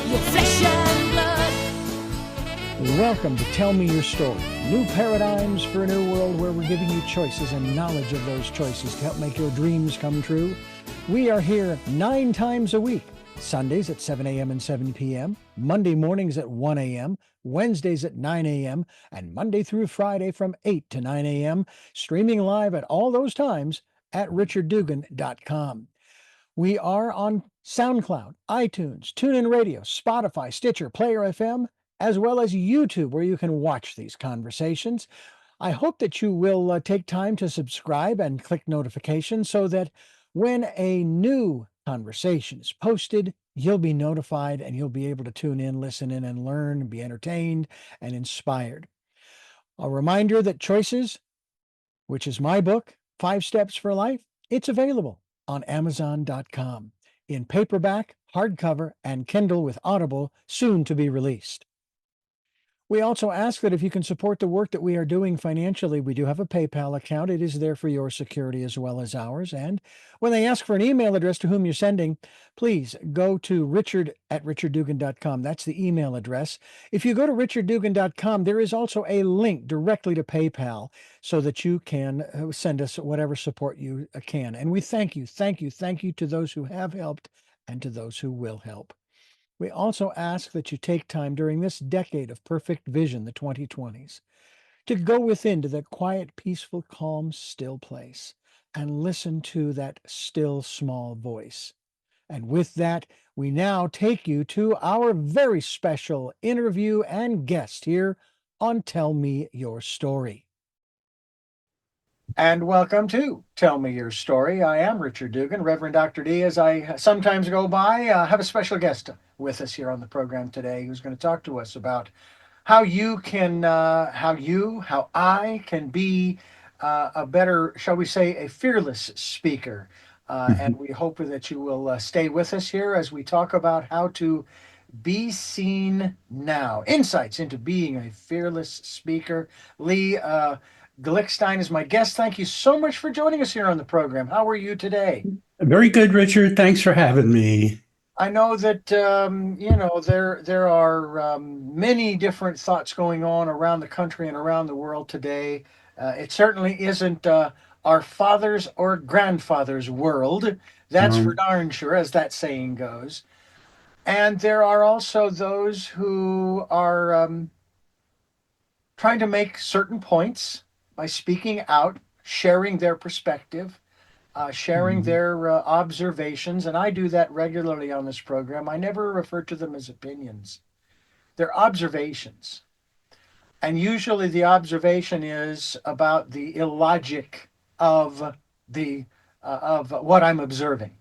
your flesh and blood. Welcome to Tell Me Your Story. New paradigms for a new world where we're giving you choices and knowledge of those choices to help make your dreams come true. We are here 9 times a week. Sundays at 7 a.m. and 7 p.m., Monday mornings at 1 a.m., Wednesdays at 9 a.m., and Monday through Friday from 8 to 9 a.m., streaming live at all those times at richarddugan.com. We are on SoundCloud, iTunes, TuneIn Radio, Spotify, Stitcher, Player FM, as well as YouTube, where you can watch these conversations. I hope that you will take time to subscribe and click notifications so that when a new conversation is posted, you'll be notified and you'll be able to tune in, listen in, and learn, and be entertained and inspired. A reminder that Choices, which is my book, 5 Steps for Life, it's available on Amazon.com in paperback, hardcover, and Kindle with Audible, soon to be released. We also ask that if you can support the work that we are doing financially, we do have a PayPal account. It is there for your security as well as ours. And when they ask for an email address to whom you're sending, please go to richard@richarddugan.com. That's the email address. If you go to richarddugan.com, there is also a link directly to PayPal so that you can send us whatever support you can. And we thank you to those who have helped and to those who will help. We also ask that you take time during this decade of perfect vision, the 2020s, to go within to that quiet, peaceful, calm, still place and listen to that still, small voice. And with that, we now take you to our very special interview and guest here on Tell Me Your Story. And welcome to Tell Me Your Story. I am Richard Dugan, Reverend Dr. D. As I sometimes go by, have a special guest with us here on the program today who's going to talk to us about how you can, how I can be a better, shall we say, a fearless speaker. And we hope that you will stay with us here as we talk about how to be seen now. Insights into being a fearless speaker. Lee Glickstein is my guest. Thank you so much for joining us here on the program. How are you today? Very good, Richard. Thanks for having me. I know that there are many different thoughts going on around the country and around the world today. It certainly isn't our fathers' or grandfathers' world. That's for darn sure, as that saying goes. And there are also those who are trying to make certain points by speaking out, sharing their perspective, sharing their observations. And I do that regularly on this program. I never refer to them as opinions. They're observations. And usually the observation is about the illogic of what I'm observing.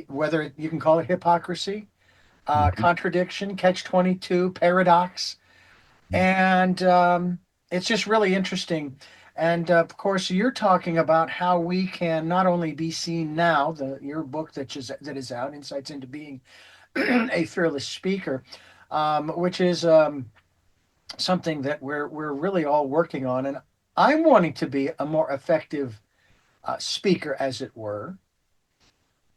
Whether you can call it hypocrisy, contradiction, catch-22, paradox. And it's just really interesting. And of course, you're talking about how we can not only be seen now, your book that is out, Insights into Being a Fearless Speaker, which is something that we're really all working on. And I'm wanting to be a more effective speaker, as it were.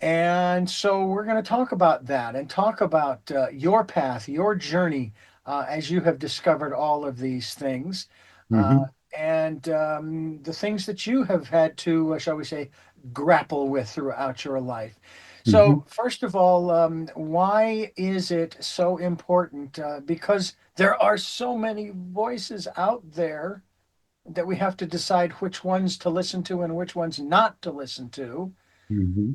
And so we're going to talk about that and talk about your path, your journey, as you have discovered all of these things. And the things that you have had to, shall we say, grapple with throughout your life. So first of all, why is it so important? Because there are so many voices out there that we have to decide which ones to listen to and which ones not to listen to.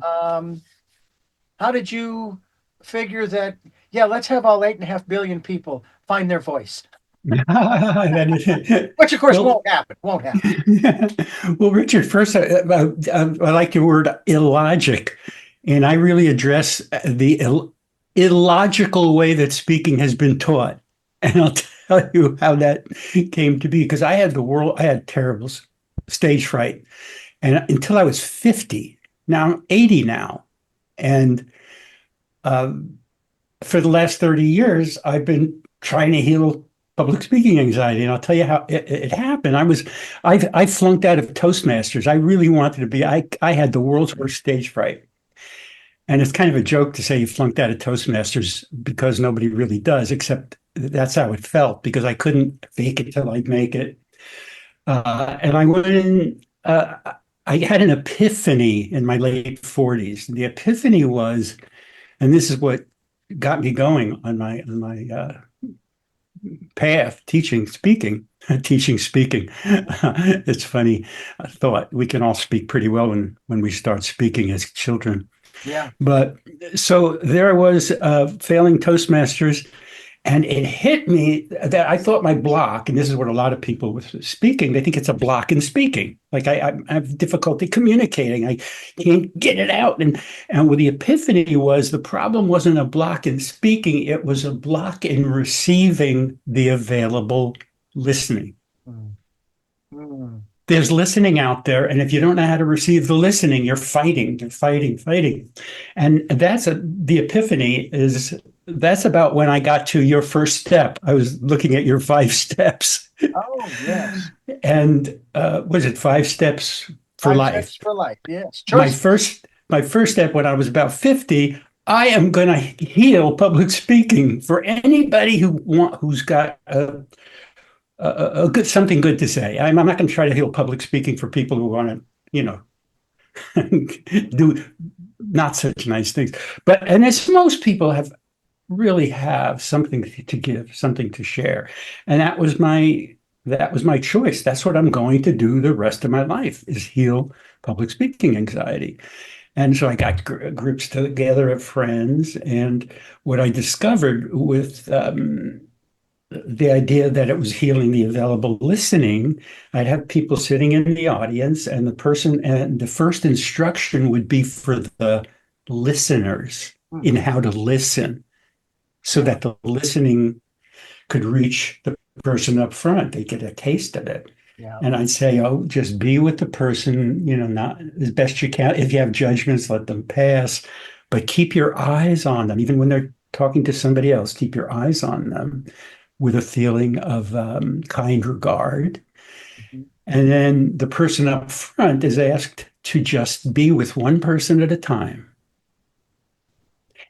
How did you figure that, let's have all 8.5 billion people find their voice? Which of course won't happen. Well, Richard, first, I like your word illogic, and I really address the illogical way that speaking has been taught. And I'll tell you how that came to be, because I had terrible stage fright, and until I was 50. Now I'm 80 now, and for the last 30 years, I've been trying to heal public speaking anxiety. And I'll tell you how it happened. I flunked out of Toastmasters. I really wanted to be, I had the world's worst stage fright. And it's kind of a joke to say you flunked out of Toastmasters because nobody really does, except that's how it felt because I couldn't fake it till I'd make it. And I went in, I had an epiphany in my late 40s. The epiphany was, and this is what got me going on my path, teaching, speaking, teaching, speaking. It's funny. I thought we can all speak pretty well when we start speaking as children. Yeah. But so there I was failing Toastmasters, and it hit me that I thought my block, and this is what a lot of people with speaking, they think it's a block in speaking. Like I have difficulty communicating. I can't get it out. And what the epiphany was, the problem wasn't a block in speaking, it was a block in receiving the available listening. Mm. Mm. There's listening out there, and if you don't know how to receive the listening, you're fighting, fighting. And the epiphany is that's about when I got to your first step. I was looking at your 5 steps. Oh, yes. And was it 5 steps for 5 life? steps for life, yes. My first step when I was about 50, I am going to heal public speaking for anybody who's got a good something good to say. I'm not going to try to heal public speaking for people who want to, do not such nice things. And as most people really have something to give, something to share, and that was my choice. That's what I'm going to do the rest of my life is heal public speaking anxiety. And so I got groups together of friends, and what I discovered with the idea that it was healing the available listening, I'd have people sitting in the audience, and the first instruction would be for the listeners in how to listen so that the listening could reach the person up front. They get a taste of it. Yeah. And I'd say, just be with the person, not as best you can. If you have judgments, let them pass, but keep your eyes on them. Even when they're talking to somebody else, keep your eyes on them with a feeling of kind regard. Mm-hmm. And then the person up front is asked to just be with one person at a time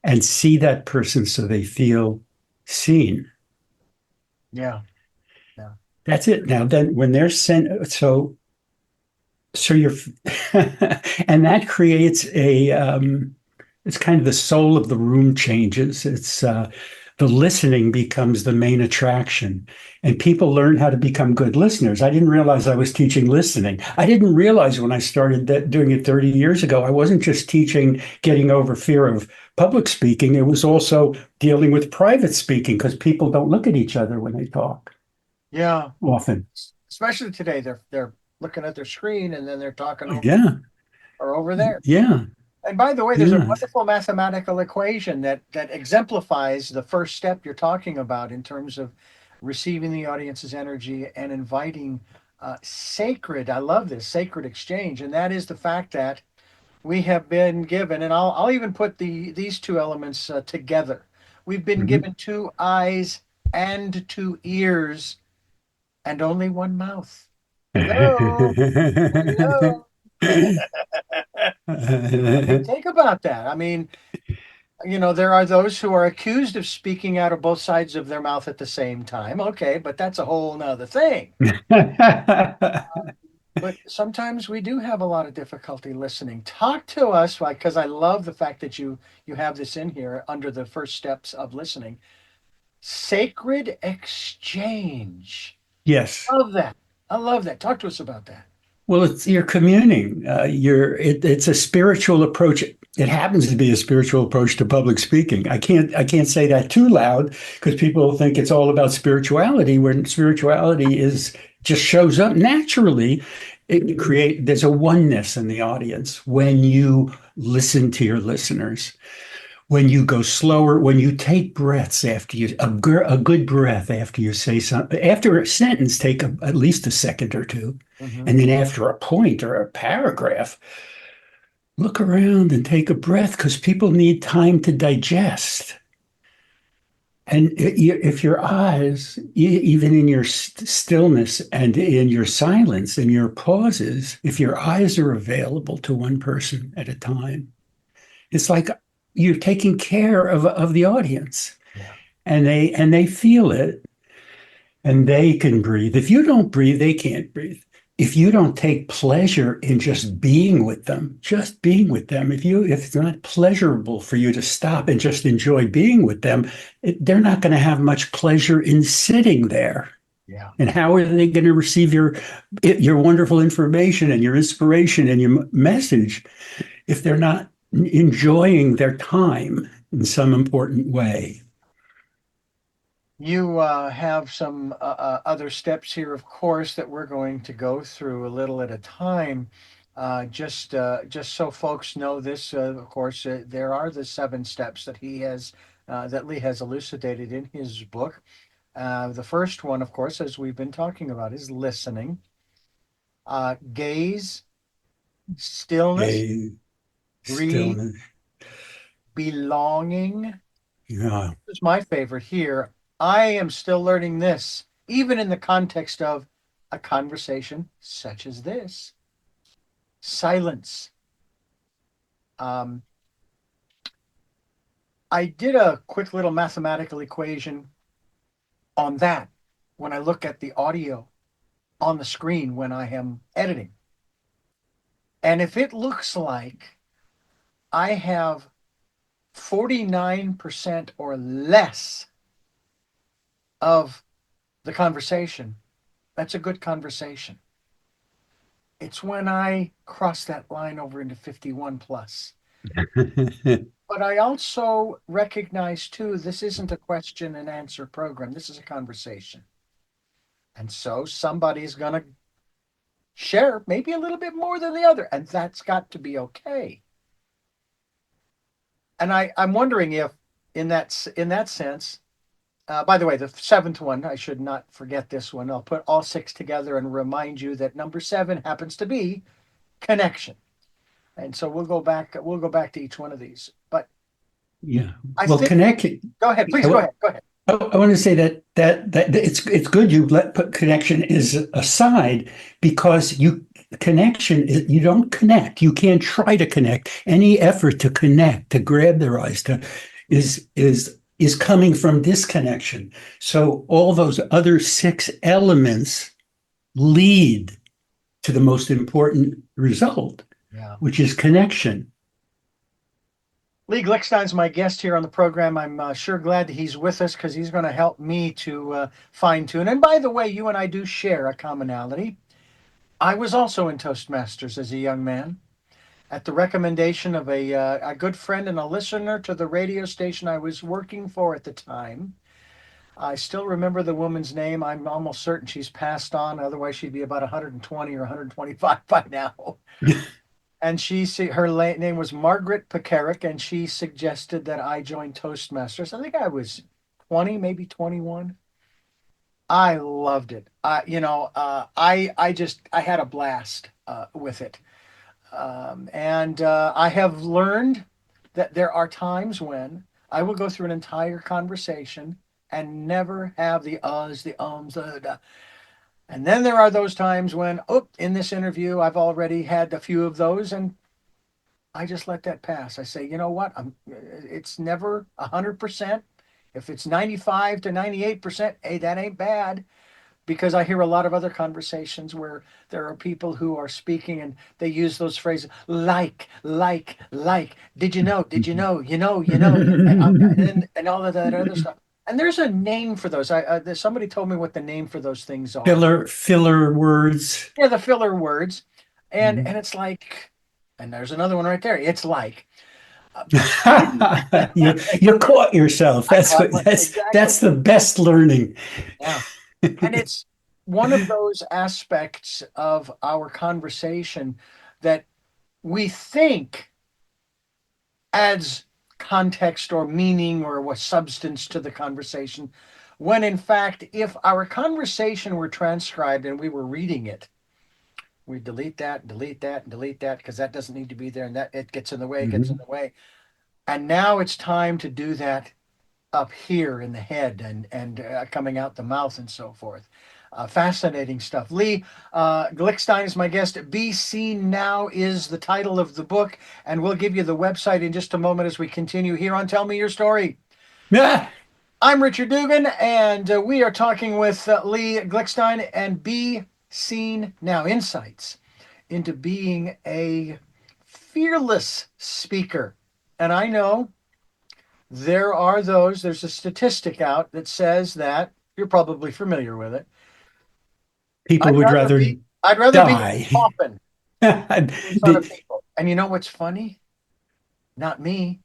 and see that person so they feel seen. Yeah. That's it. Now, then when they're sent, so you're, and that creates it's kind of the soul of the room changes. It's, the listening becomes the main attraction, and people learn how to become good listeners. I didn't realize I was teaching listening. I didn't realize when I started doing it 30 years ago, I wasn't just teaching getting over fear of public speaking. It was also dealing with private speaking because people don't look at each other when they talk. Yeah. Often. Especially today, they're looking at their screen and then they're talking over there. Yeah. And by the way, there's a wonderful mathematical equation that exemplifies the first step you're talking about in terms of receiving the audience's energy and inviting sacred, I love this, sacred exchange. And that is the fact that we have been given, and I'll even put these two elements together. We've been given 2 eyes and 2 ears and only 1 mouth. Hello. Hello. Think about that. I mean, there are those who are accused of speaking out of both sides of their mouth at the same time. Okay, but that's a whole nother thing. But sometimes we do have a lot of difficulty listening. Talk to us, because I love the fact that you have this in here under the first steps of listening. Sacred exchange. Yes. I love that. Talk to us about that. Well, it's you're communing. It's a spiritual approach. It happens to be a spiritual approach to public speaking. I can't say that too loud because people think it's all about spirituality, when spirituality just shows up naturally. There's a oneness in the audience when you listen to your listeners. When you go slower, when you take breaths after a good breath after you say something, after a sentence, take at least a second or two. Mm-hmm. And then after a point or a paragraph, look around and take a breath because people need time to digest. And if your eyes, even in your stillness and in your silence and your pauses, if your eyes are available to one person at a time, it's like you're taking care of the audience, Yeah. and they feel it, and they can breathe. If you don't breathe, they can't breathe. If you don't take pleasure in just being with them, if it's not pleasurable for you to stop and just enjoy being with them, they're not going to have much pleasure in sitting there. Yeah. And how are they going to receive your wonderful information and your inspiration and your message if they're not enjoying their time in some important way? You have some other steps here, of course, that we're going to go through a little at a time. Just so folks know this, of course, there are the 7 steps that that Lee has elucidated in his book. The first one, of course, as we've been talking about, is listening. Gaze, stillness, A breathe, stillness. belonging. Yeah. This is my favorite here. I am still learning this, even in the context of a conversation such as this. Silence. Um, I did a quick little mathematical equation on that when I look at the audio on the screen when I am editing. And if it looks like I have 49% or less of the conversation, that's a good conversation. It's when I cross that line over into 51 plus. But I also recognize too, this isn't a question and answer program. This is a conversation. And so somebody's going to share maybe a little bit more than the other, and that's got to be okay. And I'm wondering if in that sense, by the way, the 7th one, I should not forget this one. I'll put all 6 together and remind you that number 7 happens to be connection. And so we'll go back to each one of these. But Yeah. I Well, think connect. go ahead, please go ahead. Go ahead. I want to say that it's good you put connection is aside, because you don't connect. You can't try to connect. Any effort to connect, to grab their eyes, is coming from disconnection. So all those other 6 elements lead to the most important result, Yeah. which is connection. Lee Glickstein's my guest here on the program. I'm sure glad that he's with us because he's going to help me to fine tune. And by the way, you and I do share a commonality. I was also in Toastmasters as a young man at the recommendation of a good friend and a listener to the radio station I was working for at the time. I still remember the woman's name. I'm almost certain she's passed on. Otherwise, she'd be about 120 or 125 by now. And her name was Margaret Pekarik, and she suggested that I join Toastmasters. I think I was 20, maybe 21. I loved it. I had a blast with it. And I have learned that there are times when I will go through an entire conversation and never have the uhs, the ums, the. And then there are those times when, in this interview, I've already had a few of those, and I just let that pass. I say, you know what? It's never 100%. If it's 95 to 98%, hey, that ain't bad. Because I hear a lot of other conversations where there are people who are speaking and they use those phrases like. Did you know? Did you know? And all of that other stuff. And there's a name for those. Somebody told me what the name for those things are. Filler words. Yeah, the filler words, and Mhm. it's like, and there's another one right there. It's like. You caught yourself. I caught exactly. That's the best learning. Yeah. And it's one of those aspects of our conversation that we think adds context or meaning or what substance to the conversation, when in fact, if our conversation were transcribed and we were reading it, we delete that, and delete that, and delete that because that doesn't need to be there, and that it gets in the way, it gets in the way. And now it's time to do that up here in the head and coming out the mouth and so forth. Fascinating stuff. Lee Glickstein is my guest. Be Seen Now is the title of the book, and we'll give you the website in just a moment as we continue here on Tell Me Your Story. Yeah. I'm Richard Dugan, and we are talking with Lee Glickstein and Be Seen Now, insights into being a fearless speaker. And I know there's a statistic out that says that you're probably familiar with it. People would rather I'd rather be a die. coffin in front of The- people. And you know what's funny? Not me.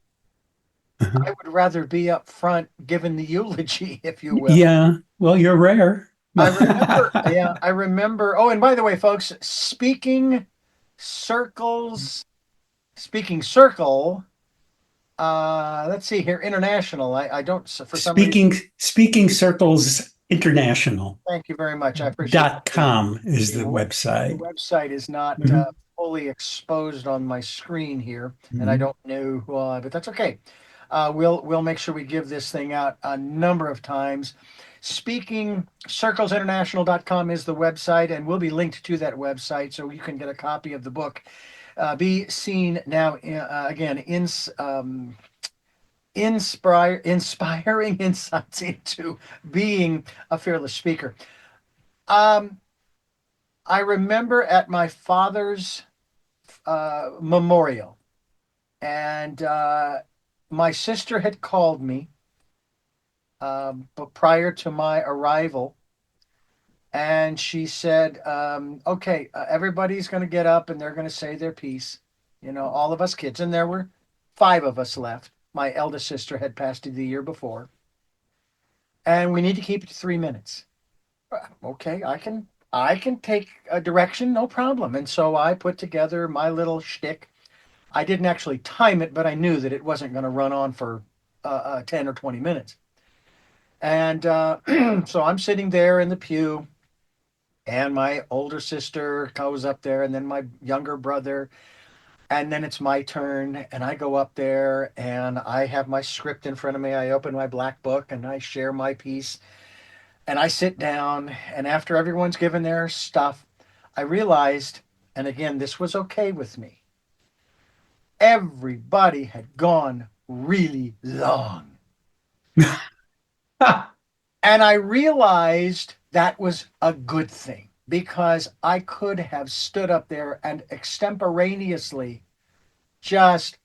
I would rather be up front giving the eulogy, if you will. yeah. Well, you're rare. I remember. Oh, and by the way, folks, circles, speaking circle. Let's see here, international. I don't for some reason. Speaking Circles International Thank you very much. I appreciate it. .com is the The website. website is not Mhm. fully exposed on my screen here, and I Mhm. don't know why, but that's okay. We'll make sure we give this thing out a number of times. SpeakingCirclesInternational.com is the website, and we'll be linked to that website so you can get a copy of the book. Be Seen Now, again, inspiring insights into being a fearless speaker. Um, I remember at my father's memorial, and my sister had called me, but prior to my arrival, and she said, "Okay, everybody's going to get up and they're going to say their piece. You know, all of us kids, and there were 5 of us left. My eldest sister had passed the year before, and we need to keep it to 3 minutes. Okay, I can take a direction, no problem." And so I put together my little shtick. I didn't actually time it, but I knew that it wasn't going to run on for 10 or 20 minutes. And so I'm sitting there in the pew, and my older sister goes up there, and then my younger brother, and then it's my turn. And I go up there, and I have my script in front of me. I open my black book, and I share my piece. And I sit down, and after everyone's given their stuff, I realized, and again, this was okay with me, everybody had gone really long. And I realized that was a good thing because I could have stood up there and extemporaneously just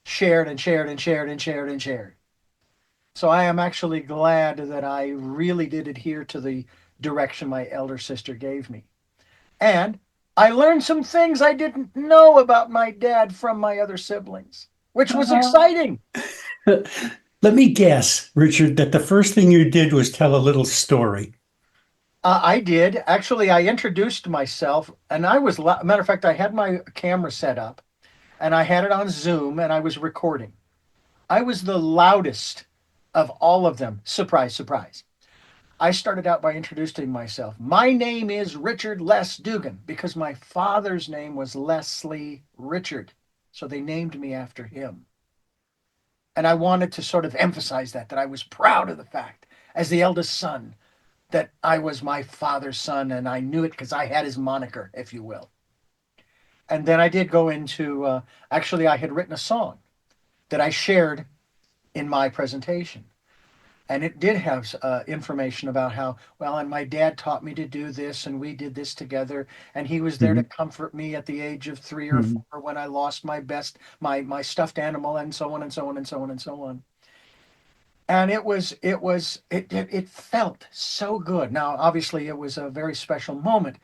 shared and shared and shared and shared and shared. So I am actually glad that I really did adhere to the direction my elder sister gave me. And I learned some things I didn't know about my dad from my other siblings, which was exciting. Let me guess, Richard, that the first thing you did was tell a little story. I did. Actually, I introduced myself, and matter of fact, I had my camera set up and I had it on Zoom and I was recording. I was the loudest of all of them. Surprise, surprise. I started out by introducing myself. My name is Richard Les Dugan because my father's name was Leslie Richard. So they named me after him. And I wanted to sort of emphasize that I was proud of the fact, as the eldest son, that I was my father's son, and I knew it because I had his moniker, if you will. And then I did go into, actually, I had written a song that I shared in my presentation. And it did have information about how, well, and my dad taught me to do this, and we did this together. And he was there to Mhm. comfort me at the age of 3 or 4 Mhm. when I lost my stuffed animal, and so on and so on and so on and so on. And it felt so good. Now, obviously, it was a very special moment,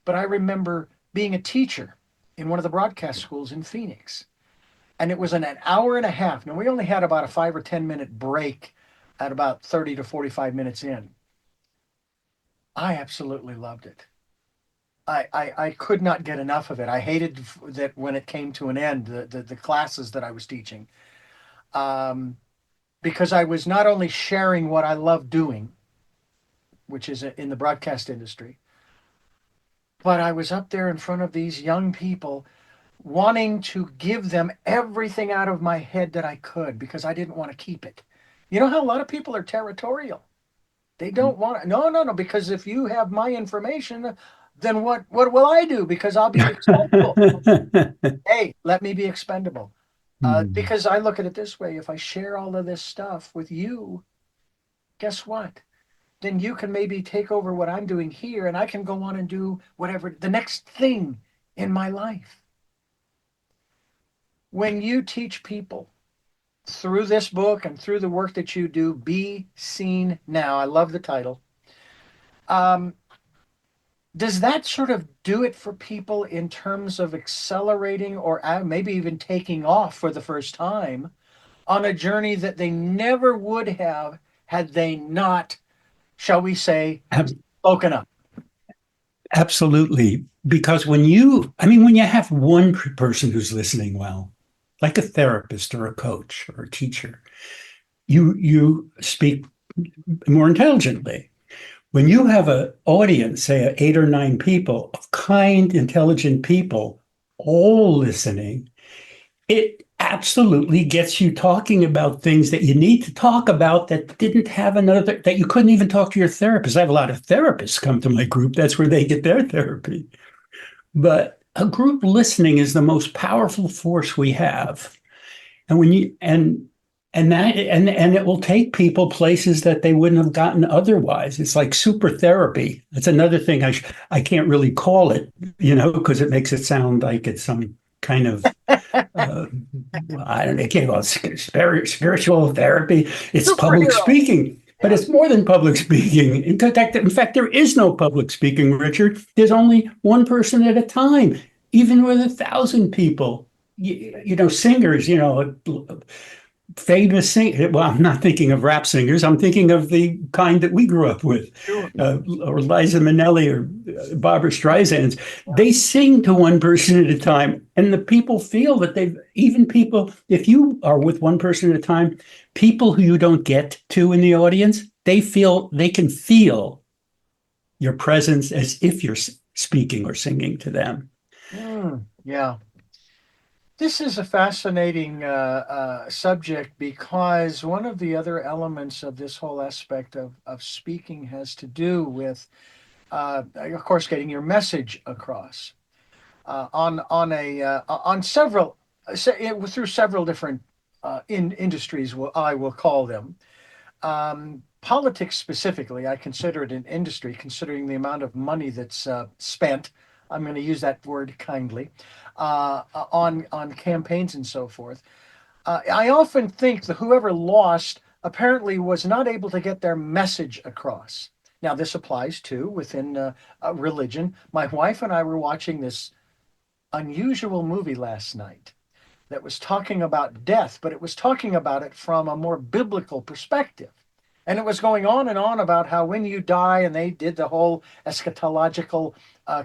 but I remember being a teacher in one of the broadcast schools in Phoenix, and it was an hour and a half. Now, we only had about a 5 or 10 minute break at about 30 to 45 minutes in. I absolutely loved it. I could not get enough of it. I hated that when it came to an end, the classes that I was teaching, um, because I was not only sharing what I love doing, which is in the broadcast industry, but I was up there in front of these young people wanting to give them everything out of my head that I could because I didn't want to keep it. You know how a lot of people are territorial. They don't want it. No, no, no, because if you have my information, then what will I do? Because I'll be expendable. Hey, let me be expendable. Hmm. Because I look at it this way, if I share all of this stuff with you, guess what? Then you can maybe take over what I'm doing here and I can go on and do whatever the next thing in my life. When you teach people through this book and through the work that you do, Be Seen Now, I love the title. Um, does that sort of do it for people in terms of accelerating or maybe even taking off for the first time on a journey that they never would have had they not, shall we say, Ab- spoken up? Absolutely. Because when you have one person who's listening well, like a therapist or a coach or a teacher, you speak more intelligently. When you have an audience, say 8 or 9 people of kind, intelligent people, all listening, it absolutely gets you talking about things that you need to talk about that didn't have another, that you couldn't even talk to your therapist. I have a lot of therapists come to my group. That's where they get their therapy. But a group listening is the most powerful force we have. And when you and it will take people places that they wouldn't have gotten otherwise. It's like super therapy. That's another thing I can't really call it, because it makes it sound like it's some kind of uh, I don't know, I can't call it spiritual therapy. It's public Superhero. speaking, but Yeah. it's more than public speaking. In fact, there is no public speaking, Richard. There's only one person at a time, even with 1,000 people. Singers, famous sing. Well, I'm not thinking of rap singers. I'm thinking of the kind that we grew up with, Sure. or Liza Minnelli or Barbara Streisand. Yeah. They sing to one person at a time, and the people feel that even people, if you are with one person at a time, people who you don't get to in the audience, they can feel your presence as if you're speaking or singing to them. Yeah. This is a fascinating subject because one of the other elements of this whole aspect of speaking has to do with, of course, getting your message across on several through several different industries. I will call them. Politics specifically, I consider it an industry, considering the amount of money that's spent. I'm going to use that word kindly on campaigns and so forth. I often think that whoever lost apparently was not able to get their message across. Now, this applies too within religion. My wife and I were watching this unusual movie last night that was talking about death, but it was talking about it from a more biblical perspective. And it was going on and on about how when you die, and they did the whole eschatological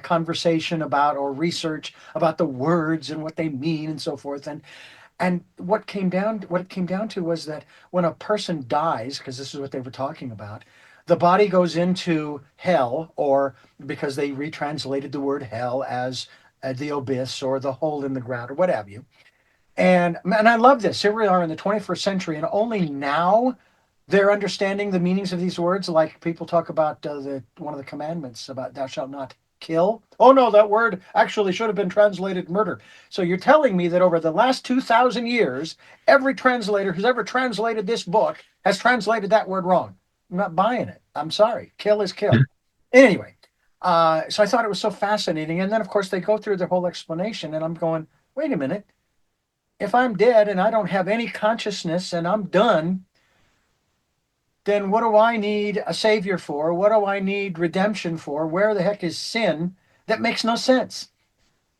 conversation about or research about the words and what they mean and so forth. And what it came down to was that when a person dies, because this is what they were talking about, the body goes into hell, or because they retranslated the word hell as the abyss or the hole in the ground or what have you. And I love this. Here we are in the 21st century, and only now they're understanding the meanings of these words. Like people talk about the one of the commandments about "thou shalt not kill." Oh no, that word actually should have been translated "murder." So you're telling me that over the last 2,000 years, every translator who's ever translated this book has translated that word wrong. I'm not buying it. I'm sorry. Kill is kill. Anyway, so I thought it was so fascinating, and then of course they go through their whole explanation, and I'm going, wait a minute, if I'm dead and I don't have any consciousness and I'm done, then what do I need a savior for? What do I need redemption for? Where the heck is sin? That makes no sense.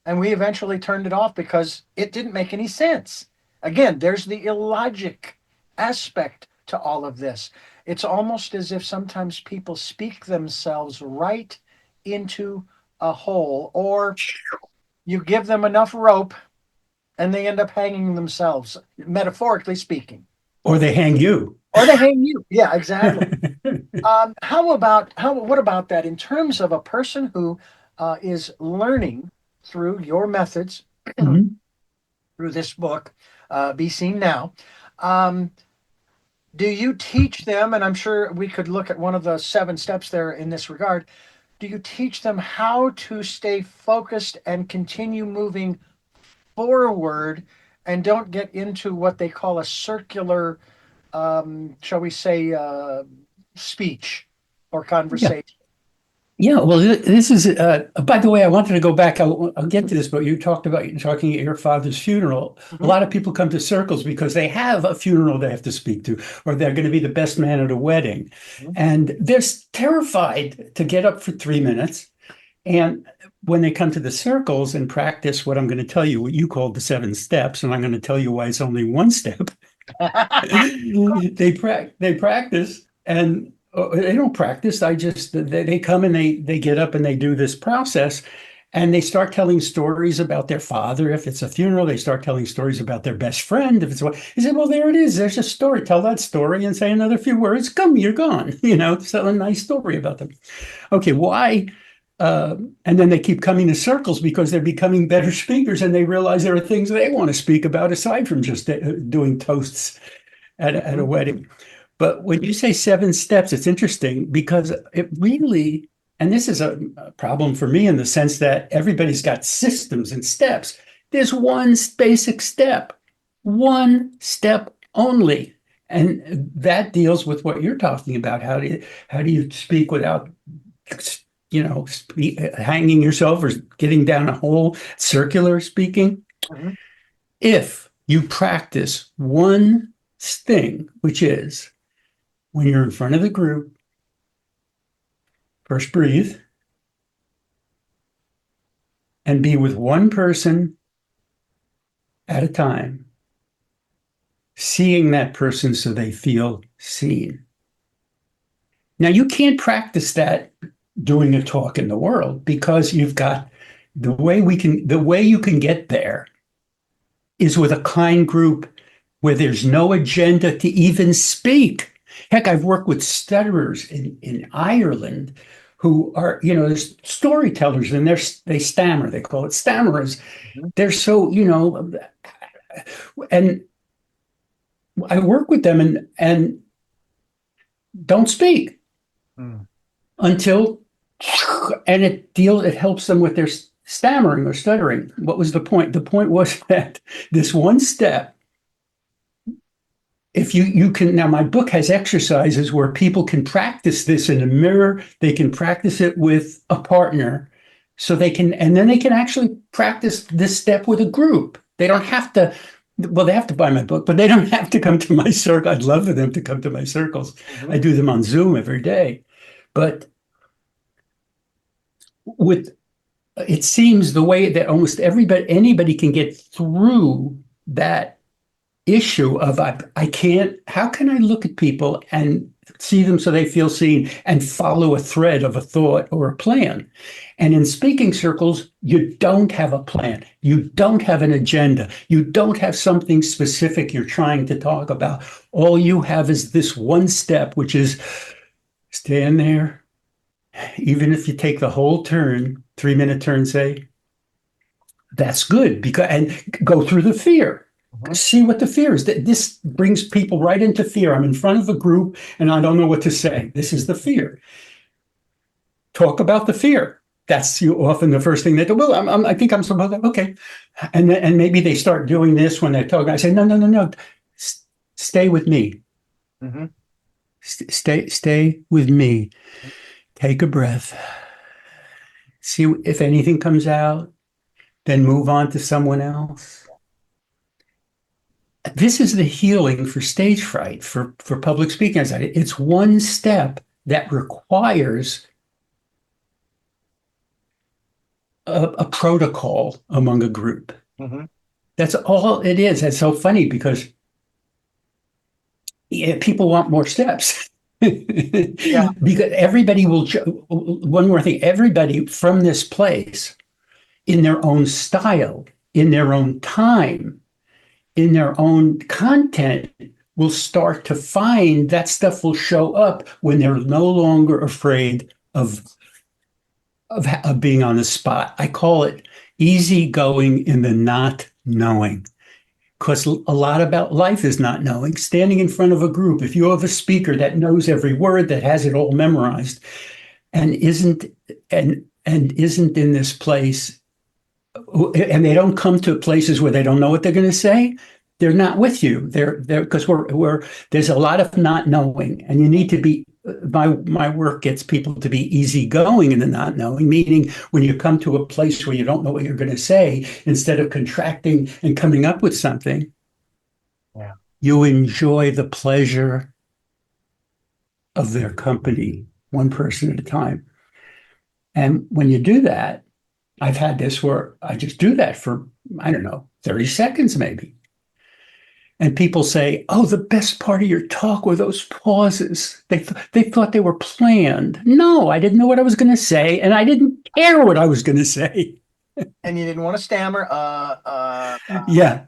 And we eventually turned it off because it didn't make any sense. Again, there's the illogic aspect to all of this. It's almost as if sometimes people speak themselves right into a hole, or you give them enough rope and they end up hanging themselves, metaphorically speaking. Or they hang you. Or they hang you. Yeah, exactly. What about that in terms of a person who is learning through your methods, Mhm. through this book, Be Seen Now? Um, Do you teach them, and I'm sure we could look at one of the 7 steps there in this regard, do you teach them how to stay focused and continue moving forward and don't get into what they call a circular, shall we say, speech or Yeah. conversation? Yeah, well, this is, by the way, I wanted to go back. I'll get to this, but you talked about talking at your father's funeral. A Mhm. lot of people come to circles because they have a funeral they have to speak to, or they're going to be the best man at a wedding. Mhm. And they're terrified to get up for 3 minutes. And when they come to the circles and practice what I'm going to tell you, what you call the 7 steps, and I'm going to tell you why it's only one step, they practice and they don't practice. They come and they get up and they do this process and they start telling stories about their father. If it's a funeral, they start telling stories about their best friend. If it's what he said, well, there it is. There's a story. Tell that story and say another few words. Come, you're gone. Tell a nice story about them. Okay, why? And then they keep coming to circles because they're becoming better speakers and they realize there are things they want to speak about aside from just doing toasts at a Mhm. wedding. But when you say 7 steps, it's interesting because it really, and this is a problem for me in the sense that everybody's got systems and steps. There's one basic step, one step only. And that deals with what you're talking about. How do you speak without hanging yourself or getting down a hole, circular speaking? Mhm. If you practice one thing, which is when you're in front of the group, first breathe and be with one person at a time, seeing that person so they feel seen. Now, you can't practice that doing a talk in the world because you've got the way you can get there is with a kind group where there's no agenda to even speak. Heck, I've worked with stutterers in Ireland who are, storytellers and they stammer. They call it stammerers. Mhm. They're so, and I work with them and don't speak Mm. until, and it helps them with their stammering or stuttering. What was the point? The point was that this one step, if you can, now my book has exercises where people can practice this in a mirror, they can practice it with a partner, so they can, and then they can actually practice this step with a group. They don't have to, well, they have to buy my book, but they don't have to come to my circle. I'd love for them to come to my circles. I Mhm. do them on Zoom every day. But with it seems the way that almost anybody can get through that issue of I can't, how can I look at people and see them so they feel seen and follow a thread of a thought or a plan? And in speaking circles, you don't have a plan. You don't have an agenda. You don't have something specific you're trying to talk about. All you have is this one step, which is stand there. Even if you take the whole turn, 3-minute turn, say, that's good because and go through the fear. Mhm. See what the fear is. This brings people right into fear. I'm in front of a group and I don't know what to say. This is the fear. Talk about the fear. That's often the first thing they do. Well, I think I'm supposed to. Okay, and maybe they start doing this when they're talking. I say, no, no, no, no. Stay with me. Mhm. Stay with me. Take a breath. See if anything comes out. Then move on to someone else. This is the healing for stage fright, for public speaking anxiety. It's one step that requires a protocol among a group. Mhm. That's all it is. It's so funny because people want more steps. Yeah. Because everybody will, one more thing, everybody from this place in their own style, in their own time, in their own content will start to find that stuff will show up when they're no longer afraid of being on the spot. I call it easy going in the not knowing. because a lot about life is not knowing. Standing in front of a group, if you have a speaker that knows every word, that has it all memorized, and isn't in this place, and they don't come to places where they don't know what they're going to say, they're not with you. They're because we're there's a lot of not knowing, and you need to be. My work gets people to be easygoing in the not knowing, meaning when you come to a place where you don't know what you're going to say, instead of contracting and coming up with something, you enjoy the pleasure of their company, one person at a time. And when you do that, I've had this where I just do that for, I don't know, 30 seconds maybe. And people say, oh, the best part of your talk were those pauses. They thought they were planned. No, I didn't know what I was going to say, and I didn't care what I was going to say. And you didn't want to stammer. Yeah.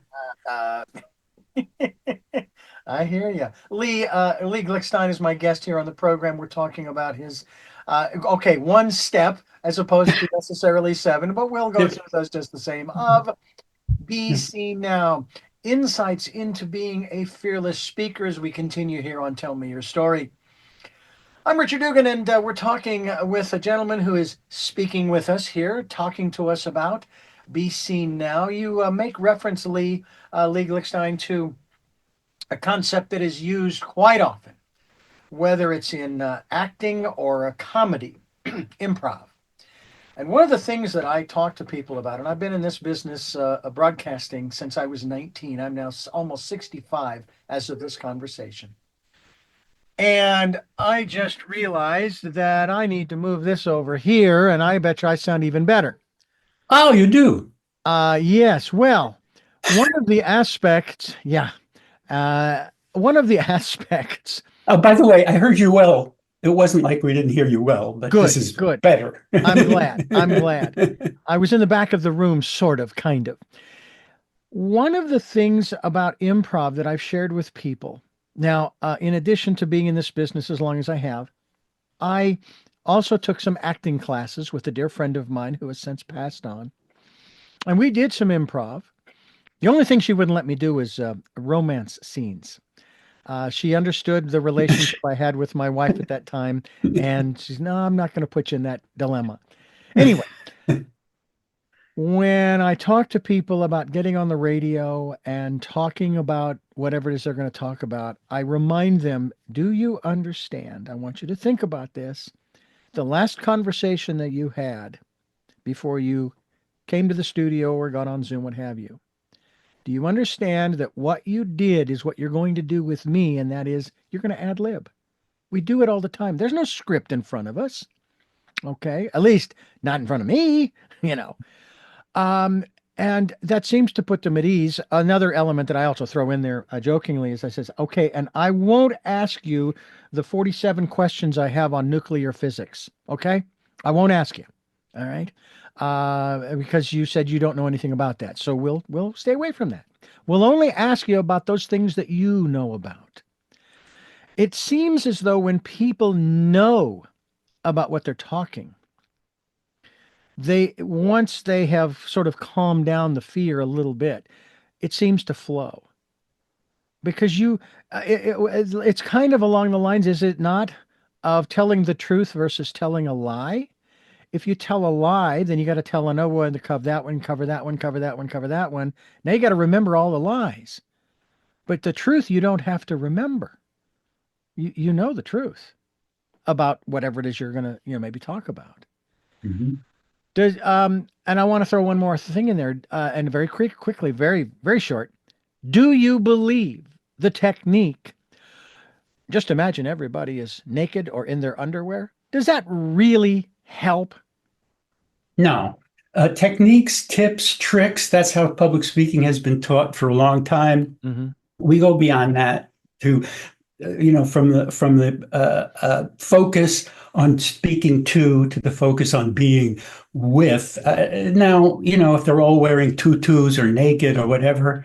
I hear you. Lee Glickstein is my guest here on the program. We're talking about his, one step as opposed to necessarily 7, but we'll go through those just the same, of Be Seen Now. Insights into being a fearless speaker as we continue here on Tell Me Your Story. I'm Richard Dugan, and we're talking with a gentleman who is speaking with us here, talking to us about Be Seen Now. You make reference, Lee Glickstein, to a concept that is used quite often, whether it's in acting or a comedy, improv. And one of the things that I talk to people about, and I've been in this business broadcasting since I was 19. I'm now almost 65 as of this conversation. And I just realized that I need to move this over here, and I bet you I sound even better. Oh, you do? Yes. Well, one of the aspects, Oh, by the way, I heard you well. It wasn't like we didn't hear you well, but this is better. I'm glad. I was in the back of the room, sort of, kind of. One of the things about improv that I've shared with people, now, in addition to being in this business as long as I have, I also took some acting classes with a dear friend of mine who has since passed on. And we did some improv. The only thing she wouldn't let me do was romance scenes. She understood the relationship I had with my wife at that time, and she's, no, I'm not going to put you in that dilemma. Anyway, when I talk to people about getting on the radio and talking about whatever it is they're going to talk about, I remind them, do you understand? I want you to think about this. The last conversation that you had before you came to the studio or got on Zoom, what have you. Do you understand that what you did is what you're going to do with me, and that is you're going to ad lib. We do it all the time. There's no script in front of us, okay? At least not in front of me, you know. And that seems to put them at ease. Another element that I also throw in there jokingly is I says, okay, and I won't ask you the 47 questions I have on nuclear physics, okay? I won't ask you, all right? Because you said you don't know anything about that. So we'll stay away from that. We'll only ask you about those things that you know about. It seems as though when people know about what they're talking, once they have sort of calmed down the fear a little bit, it seems to flow. Because it's kind of along the lines, is it not, of telling the truth versus telling a lie? If you tell a lie, then you got to tell another one to cover that one, cover that one, cover that one, cover that one. Now you got to remember all the lies. But the truth you don't have to remember. You know the truth about whatever it is you're going to maybe talk about. Mm-hmm. And I want to throw one more thing in there, and very quickly, very, very short. Do you believe the technique? Just imagine everybody is naked or in their underwear. Does that really help? No. Techniques, tips, tricks, that's how public speaking has been taught for a long time. Mm-hmm. We go beyond that to, from the focus on speaking to the focus on being with. Now, if they're all wearing tutus or naked or whatever,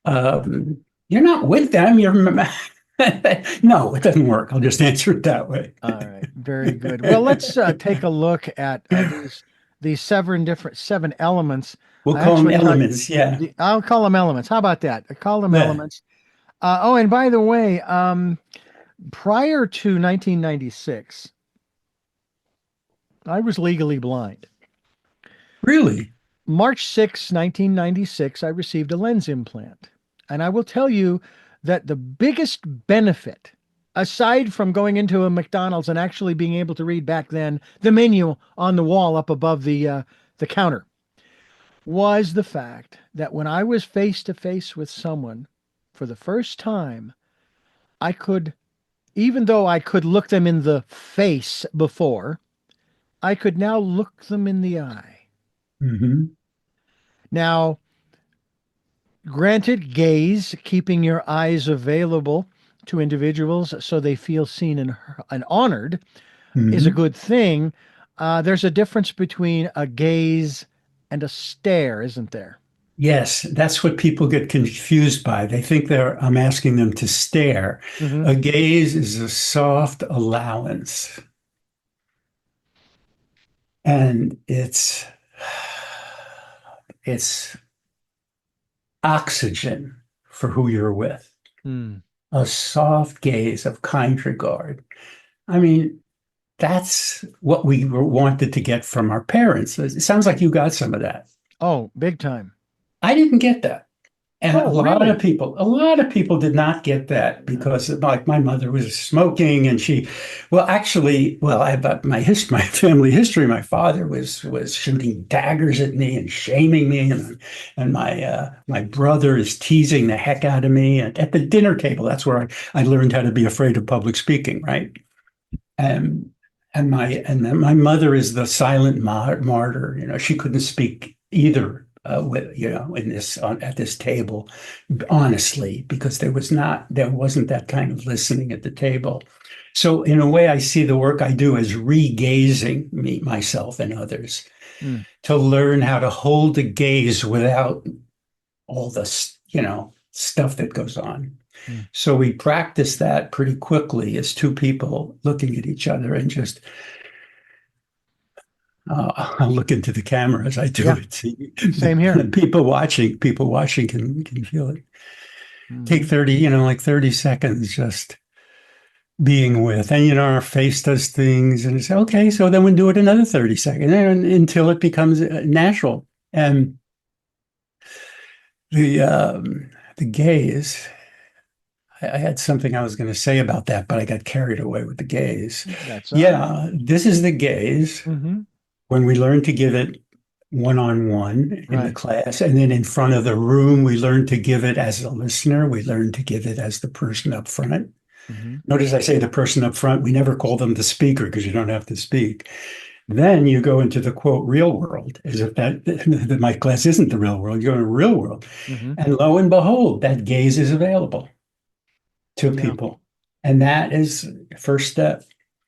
you're not with them. No, it doesn't work. I'll just answer it that way. All right. Very good. Well, let's take a look at these 7 elements We'll I call them actually thought elements. Yeah. I'll call them elements. How about that? I call them Yeah. elements. Oh, and by the way, prior to 1996, I was legally blind. Really? March 6, 1996, I received a lens implant. And I will tell you that the biggest benefit, aside from going into a McDonald's and actually being able to read back then the menu on the wall up above the counter, was the fact that when I was face to face with someone for the first time, I could, even though I could look them in the face before, I could now look them in the eye. Hmm. Now, granted, gaze, keeping your eyes available to individuals so they feel seen and honored, is a Hmm. good thing. There's a difference between a gaze and a stare, isn't there? Yes, that's what people get confused by. They think I'm asking them to stare. Hmm. A gaze is a soft allowance, and it's oxygen for who you're with. Mm. A soft gaze of kind regard. I mean, that's what we wanted to get from our parents. It sounds like you got some of that. Oh, big time. I didn't get that. And Oh, really? a lot of people did not get that because like my mother was smoking and well, actually, well, I about my family history, my father was shooting daggers at me and shaming me. And my brother is teasing the heck out of me. And at the dinner table, that's where I learned how to be afraid of public speaking, right? And and then my mother is the silent martyr. She couldn't speak either with in this at this table, honestly, because there wasn't that kind of listening at the table. So in a way, I see the work I do as regazing myself and others Mm. to learn how to hold the gaze without all the stuff that goes on. Mm. So we practice that pretty quickly as two people looking at each other and just I'll look into the camera as I do Yeah, it. See, same here. people watching can feel it. Take Hmm. 30, like 30 seconds just being with. And our face does things and it's okay. So then we do it another 30 seconds until it becomes natural. And the gaze. I had something I was going to say about that, but I got carried away with the gaze. That's all right. Yeah, this is the gaze Hmm. when we learn to give it one-on-one in the Right. class, and then in front of the room, we learn to give it as a listener. We learn to give it as the person up front. Hmm. Notice I say the person up front. We never call them the speaker because you don't have to speak. Then you go into the quote real world, as if that my class isn't the real world. You go in the real world, Hmm. and lo and behold, that gaze is available to Yeah. people. And that is the first step.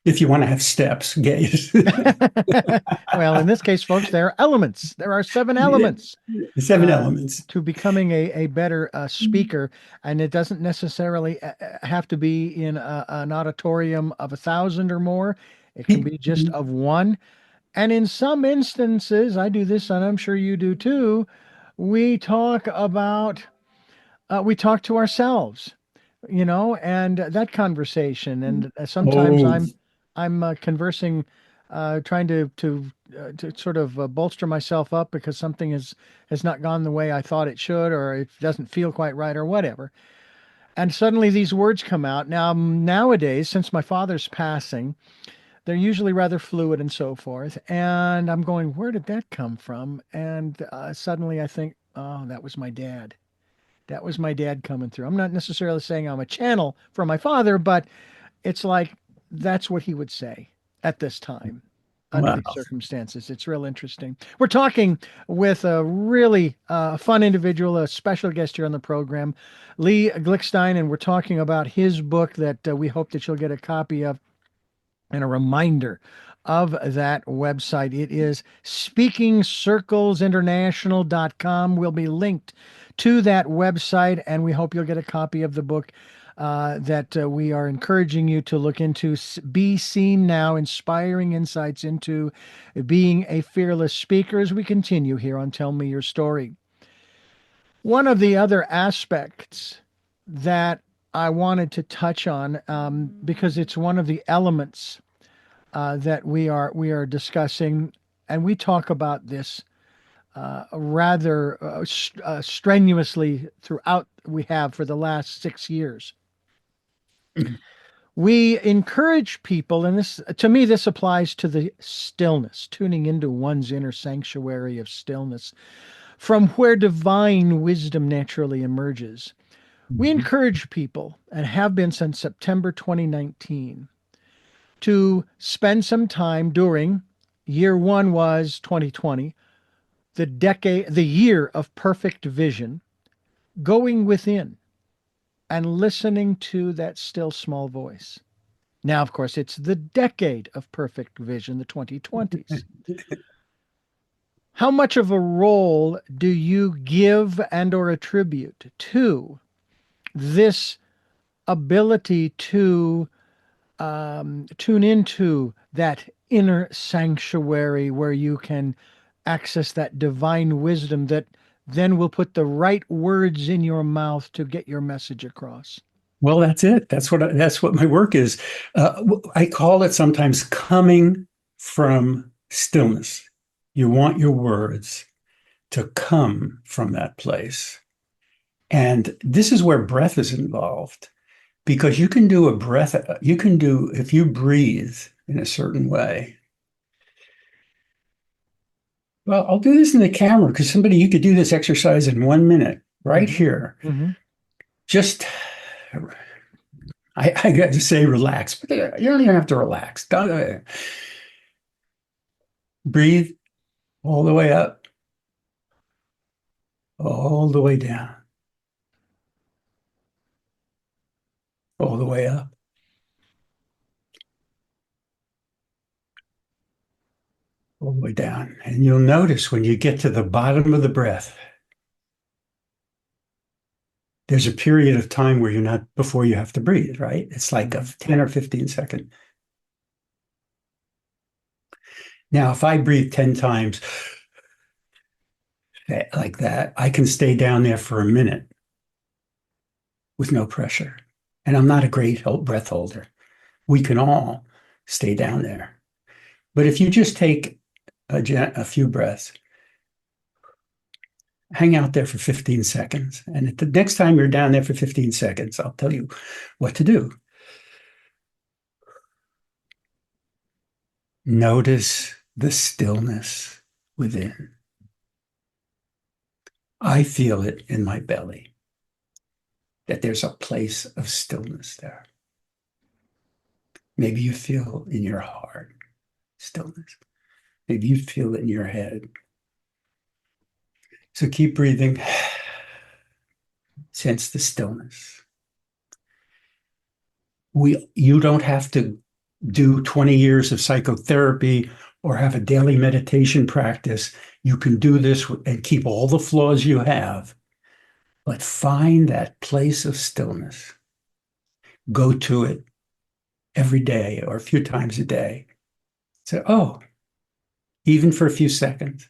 If you want to have steps, gaze. Well, in this case, folks, there are elements. There are 7 elements Seven uh, elements. to becoming a better speaker. And it doesn't necessarily have to be in an auditorium of 1,000 or more. It can be just of one. And in some instances, I do this, and I'm sure you do too. We talk about, we talk to ourselves, and that conversation. And sometimes Oh, I'm conversing, trying to sort of bolster myself up because something has not gone the way I thought it should, or it doesn't feel quite right, or whatever. And suddenly these words come out. Now, nowadays, since my father's passing, they're usually rather fluid and so forth. And I'm going, where did that come from? And suddenly I think, oh, that was my dad. That was my dad coming through. I'm not necessarily saying I'm a channel for my father, but it's like that's what he would say at this time under wow. these circumstances. It's real interesting. We're talking with a really fun individual, a special guest here on the program, Lee Glickstein, and we're talking about his book that we hope that you'll get a copy of, and a reminder of that website. It is SpeakingCirclesInternational.com. We'll be linked to that website, and we hope you'll get a copy of the book. that we are encouraging you to look into. Be Seen Now, Inspiring Insights into Being a Fearless Speaker, as we continue here on Tell Me Your Story. One of the other aspects that I wanted to touch on, because it's one of the elements that we are discussing, and we talk about this rather strenuously throughout we have for the last 6 years. We encourage people, and this, to me, this applies to the stillness, tuning into one's inner sanctuary of stillness, from where divine wisdom naturally emerges. We encourage people, and have been since September 2019, to spend some time during year one was 2020, the year of perfect vision, going within and listening to that still small voice. Now, of course, it's the decade of perfect vision, the 2020s. How much of a role do you give and or attribute to this ability to tune into that inner sanctuary where you can access that divine wisdom that then will put the right words in your mouth to get your message across? Well, that's it. That's what my work is. I call it sometimes coming from stillness. You want your words to come from that place. And this is where breath is involved, because you can do if you breathe in a certain way. Well, I'll do this in the camera because you could do this exercise in 1 minute right here. Mm-hmm. Just, I got to say relax, but you don't even have to relax. Breathe all the way up, all the way down, all the way up, all the way down. And you'll notice when you get to the bottom of the breath, there's a period of time where before you have to breathe, right? It's like a 10 or 15 second. Now, if I breathe 10 times like that, I can stay down there for a minute with no pressure. And I'm not a great breath holder. We can all stay down there. But if you just take a few breaths, hang out there for 15 seconds. And the next time you're down there for 15 seconds, I'll tell you what to do. Notice the stillness within. I feel it in my belly, that there's a place of stillness there. Maybe you feel in your heart stillness. Maybe you feel it in your head. So keep breathing. Sense the stillness. You don't have to do 20 years of psychotherapy or have a daily meditation practice. You can do this and keep all the flaws you have, but find that place of stillness. Go to it every day or a few times a day. Say, even for a few seconds.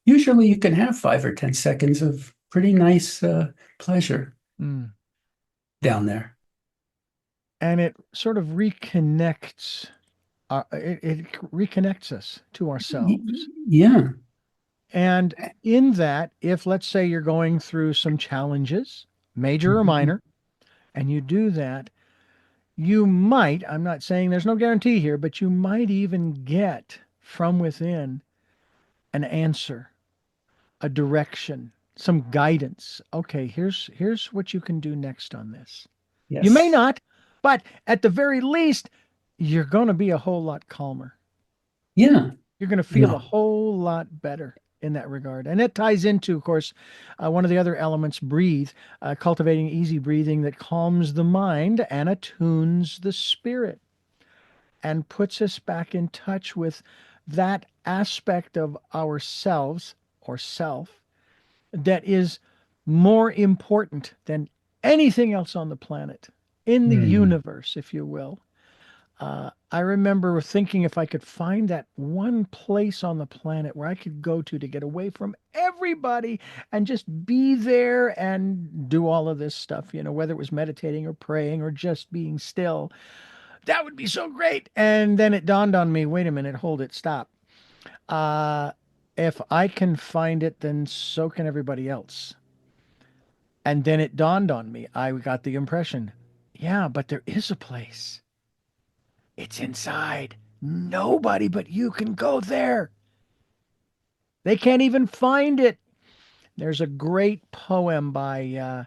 Usually you can have 5 or 10 seconds of pretty nice pleasure down there. And it sort of reconnects, it reconnects us to ourselves. Yeah. And in that, if let's say you're going through some challenges, major or minor, and you do that, you might, I'm not saying there's no guarantee here, but you might even get from within an answer, a direction, some guidance. Okay, here's what you can do next on this. Yes. You may not, but at the very least, you're going to be a whole lot calmer. Yeah. You're going to feel a whole lot better in that regard. And it ties into, of course, one of the other elements, breathe, cultivating easy breathing that calms the mind and attunes the spirit and puts us back in touch with that aspect of ourselves or self that is more important than anything else on the planet. in the Hmm. universe, if you will. I remember thinking if I could find that one place on the planet where I could go to get away from everybody and just be there and do all of this stuff, whether it was meditating or praying or just being still, that would be so great. And then it dawned on me, wait a minute, hold it, stop. Uh, if I can find it, then so can everybody else. And then it dawned on me, I got the impression, yeah, but there is a place. It's inside. Nobody but you can go there. They can't even find it. There's a great poem by,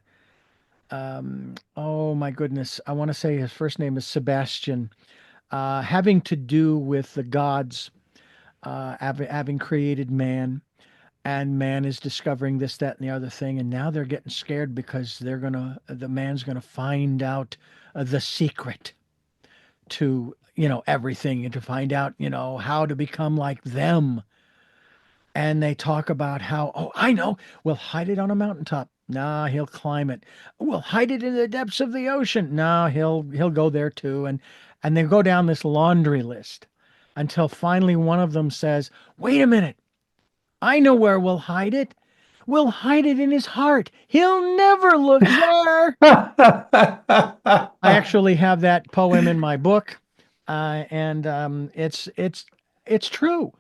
oh my goodness, I want to say his first name is Sebastian, having to do with the gods having created man, and man is discovering this, that, and the other thing, and now they're getting scared because the man's gonna find out the secret to everything, and to find out how to become like them. And they talk about how, oh, I know, we'll hide it on a mountaintop. Nah, he'll climb it. We'll hide it in the depths of the ocean. Nah, he'll go there too. And they go down this laundry list until finally one of them says, wait a minute, I know where we'll hide it. We'll hide it in his heart. He'll never look there. I actually have that poem in my book, and it's true.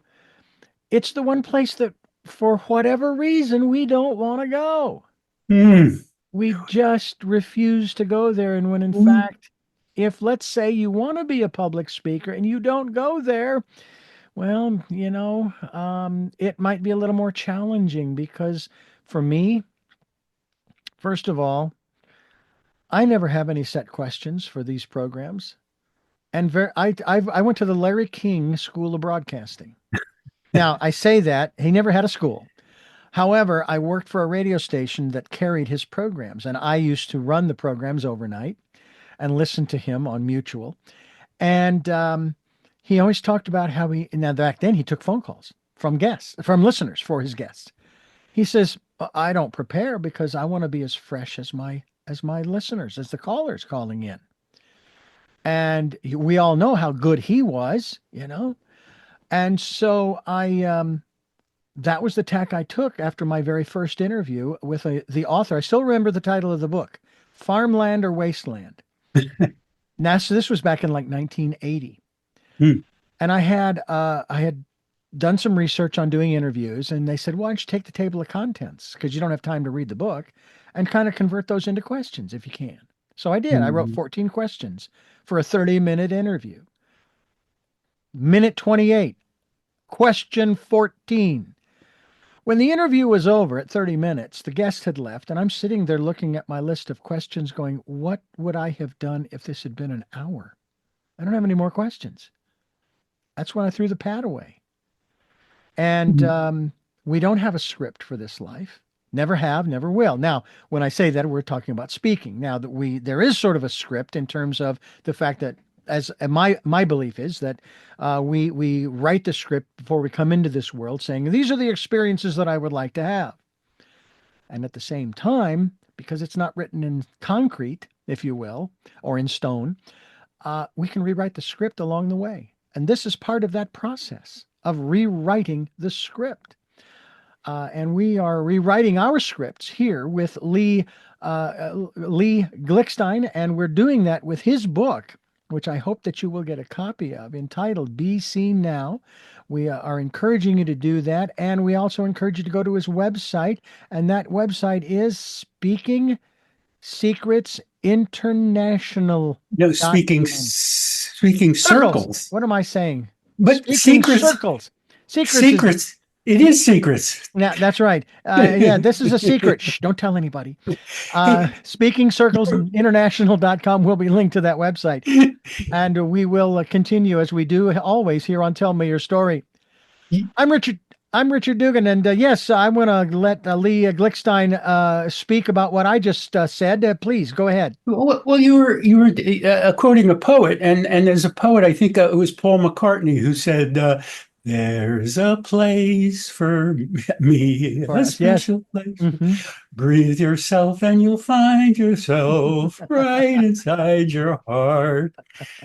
It's the one place that, for whatever reason, we don't want to go. Hmm. We just refuse to go there. And when in fact, if let's say you want to be a public speaker and you don't go there, well, it might be a little more challenging because for me, first of all, I never have any set questions for these programs. And I went to the Larry King School of Broadcasting. Now, I say that he never had a school. However, I worked for a radio station that carried his programs, and I used to run the programs overnight and listen to him on Mutual. And he always talked about how now back then he took phone calls from listeners for his guests. He says, I don't prepare because I want to be as fresh as my listeners, as the callers calling in. And we all know how good he was, And so that was the tack I took after my very first interview with the author. I still remember the title of the book, Farmland or Wasteland. Now, so this was back in like 1980. Hmm. And I had done some research on doing interviews, and they said, why don't you take the table of contents, because you don't have time to read the book, and kind of convert those into questions if you can. So I did. I wrote 14 questions for a 30-minute interview. Minute 28, question 14. When the interview was over at 30 minutes, the guest had left, and I'm sitting there looking at my list of questions going, what would I have done if this had been an hour? I don't have any more questions. That's when I threw the pad away. And we don't have a script for this life. Never have, never will. Now, when I say that, we're talking about speaking. Now that there is sort of a script in terms of the fact that, as my belief is that we write the script before we come into this world, saying these are the experiences that I would like to have. And at the same time, because it's not written in concrete, if you will, or in stone, we can rewrite the script along the way. And this is part of that process of rewriting the script. And we are rewriting our scripts here with Lee Glickstein, and we're doing that with his book, which I hope that you will get a copy of, entitled Be Seen Now. We are encouraging you to do that, and we also encourage you to go to his website, and that website is Speaking Secrets International. No, speaking circles. What am I saying? But Speaking secrets. Circles. Secrets. It is secrets. Yeah, that's right. Yeah, this is a secret. Shh, don't tell anybody. SpeakingCirclesInternational.com will be linked to that website. And we will continue, as we do always here on Tell Me Your Story. I'm Richard Dugan, and yes, I want to let Lee Glickstein speak about what I just said. Please go ahead. Well, you were quoting a poet, and as a poet, I think it was Paul McCartney who said, There's a place for me, For a us, yes. special place. Hmm. Breathe yourself and you'll find yourself right inside your heart.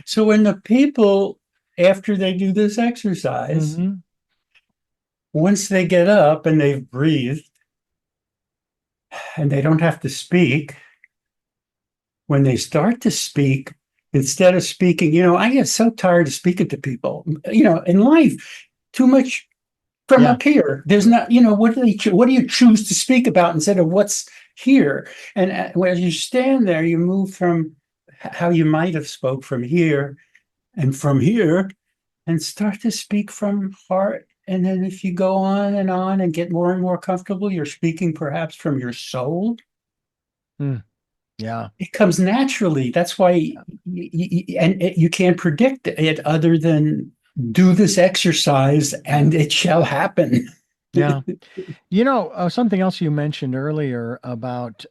So when the people, after they do this exercise, Hmm. once they get up and they've breathed and they don't have to speak, when they start to speak, instead of speaking, I get so tired of speaking to people, in life, too much from Yeah. up here. There's not, what do you choose to speak about instead of what's here? And when you stand there, you move from how you might have spoke from here and from here and start to speak from heart. And then if you go on and get more and more comfortable, you're speaking perhaps from your soul. Mm. Yeah. It comes naturally. That's why, you can't predict it other than do this exercise and it shall happen. Yeah. Something else you mentioned earlier about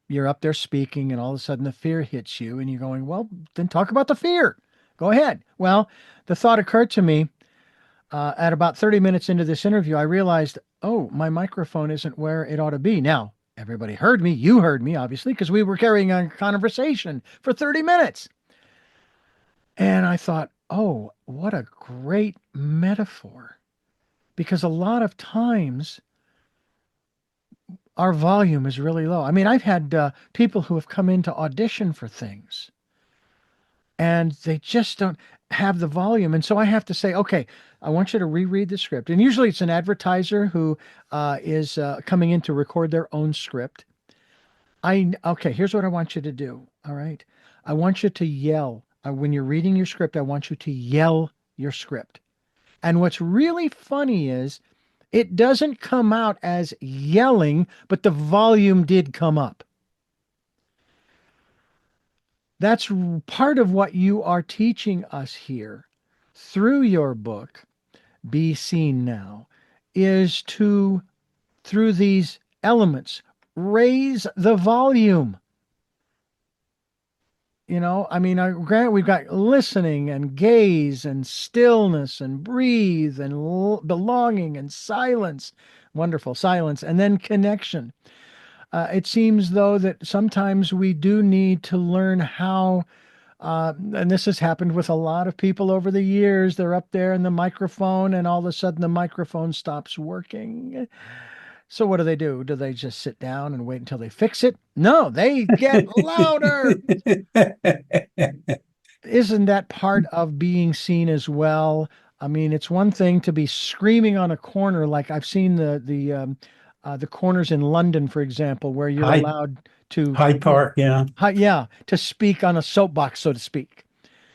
you're up there speaking, and all of a sudden the fear hits you, and you're going, well, then talk about the fear. Go ahead. Well, the thought occurred to me at about 30 minutes into this interview. I realized, oh, my microphone isn't where it ought to be. Now, everybody heard me. You heard me, obviously, because we were carrying on a conversation for 30 minutes. And I thought, oh, what a great metaphor. Because a lot of times our volume is really low. I mean, I've had people who have come in to audition for things and they just don't have the volume. And so I have to say, okay, I want you to reread the script. And usually it's an advertiser who is coming in to record their own script. Okay, here's what I want you to do. All right. I want you to yell. When you're reading your script, I want you to yell your script. And what's really funny is it doesn't come out as yelling, but the volume did come up. That's part of what you are teaching us here through your book, Be Seen Now, is to, through these elements, raise the volume. Granted, we've got listening and gaze and stillness and breathe and belonging and silence, wonderful silence, and then connection. It seems, though, that sometimes we do need to learn how, and this has happened with a lot of people over the years. They're up there in the microphone, and all of a sudden the microphone stops working. So what do? Do they just sit down and wait until they fix it? No, they get louder. Isn't that part of being seen as well? I mean, it's one thing to be screaming on a corner, like I've seen the corners in London, for example, where you're Hyde, allowed to, Hyde Park, yeah. yeah, to speak on a soapbox, so to speak.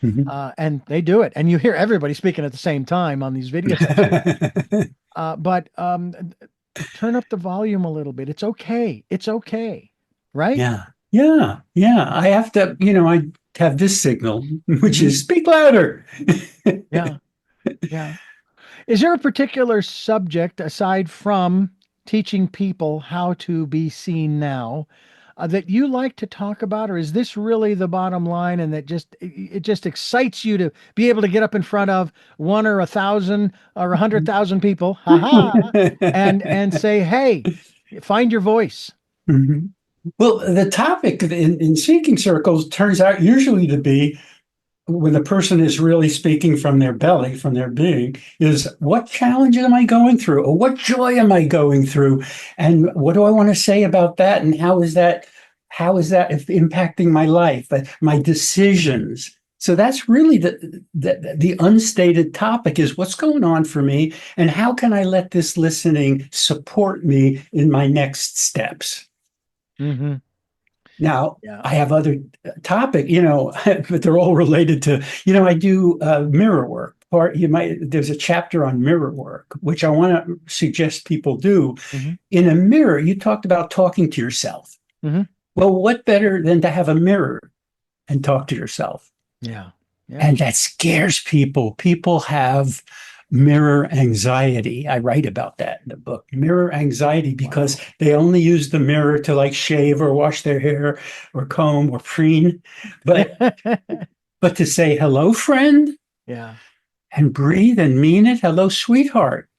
Mhm. And they do it, and you hear everybody speaking at the same time on these videos. But turn up the volume a little bit. It's okay. It's okay, right? Yeah, yeah, yeah. I have to, I have this signal, which Mhm. is speak louder. Yeah, yeah. Is there a particular subject aside from teaching people how to be seen now that you like to talk about, or is this really the bottom line, and that it just excites you to be able to get up in front of 1 or 1,000 or 100,000 people, haha, and say, hey, find your voice. Mhm. Well, the topic in Seeking Circles turns out usually to be, when the person is really speaking from their belly, from their being, is what challenge am I going through? Or what joy am I going through? And what do I want to say about that? And how is that impacting my life, my decisions? So that's really the unstated topic, is what's going on for me, and how can I let this listening support me in my next steps? Mm-hmm. Now, Yeah. I have other topic, but they're all related to, I do mirror work. Or there's a chapter on mirror work, which I want to suggest people do. Mm-hmm. In a mirror, you talked about talking to yourself. Mm-hmm. Well, what better than to have a mirror and talk to yourself? Yeah. Yeah. And that scares people. People have mirror anxiety. I write about that in the book, mirror anxiety, because they only use the mirror to like shave or wash their hair or comb or preen. But to say, hello, friend, Yeah. and breathe and mean it. Hello, sweetheart.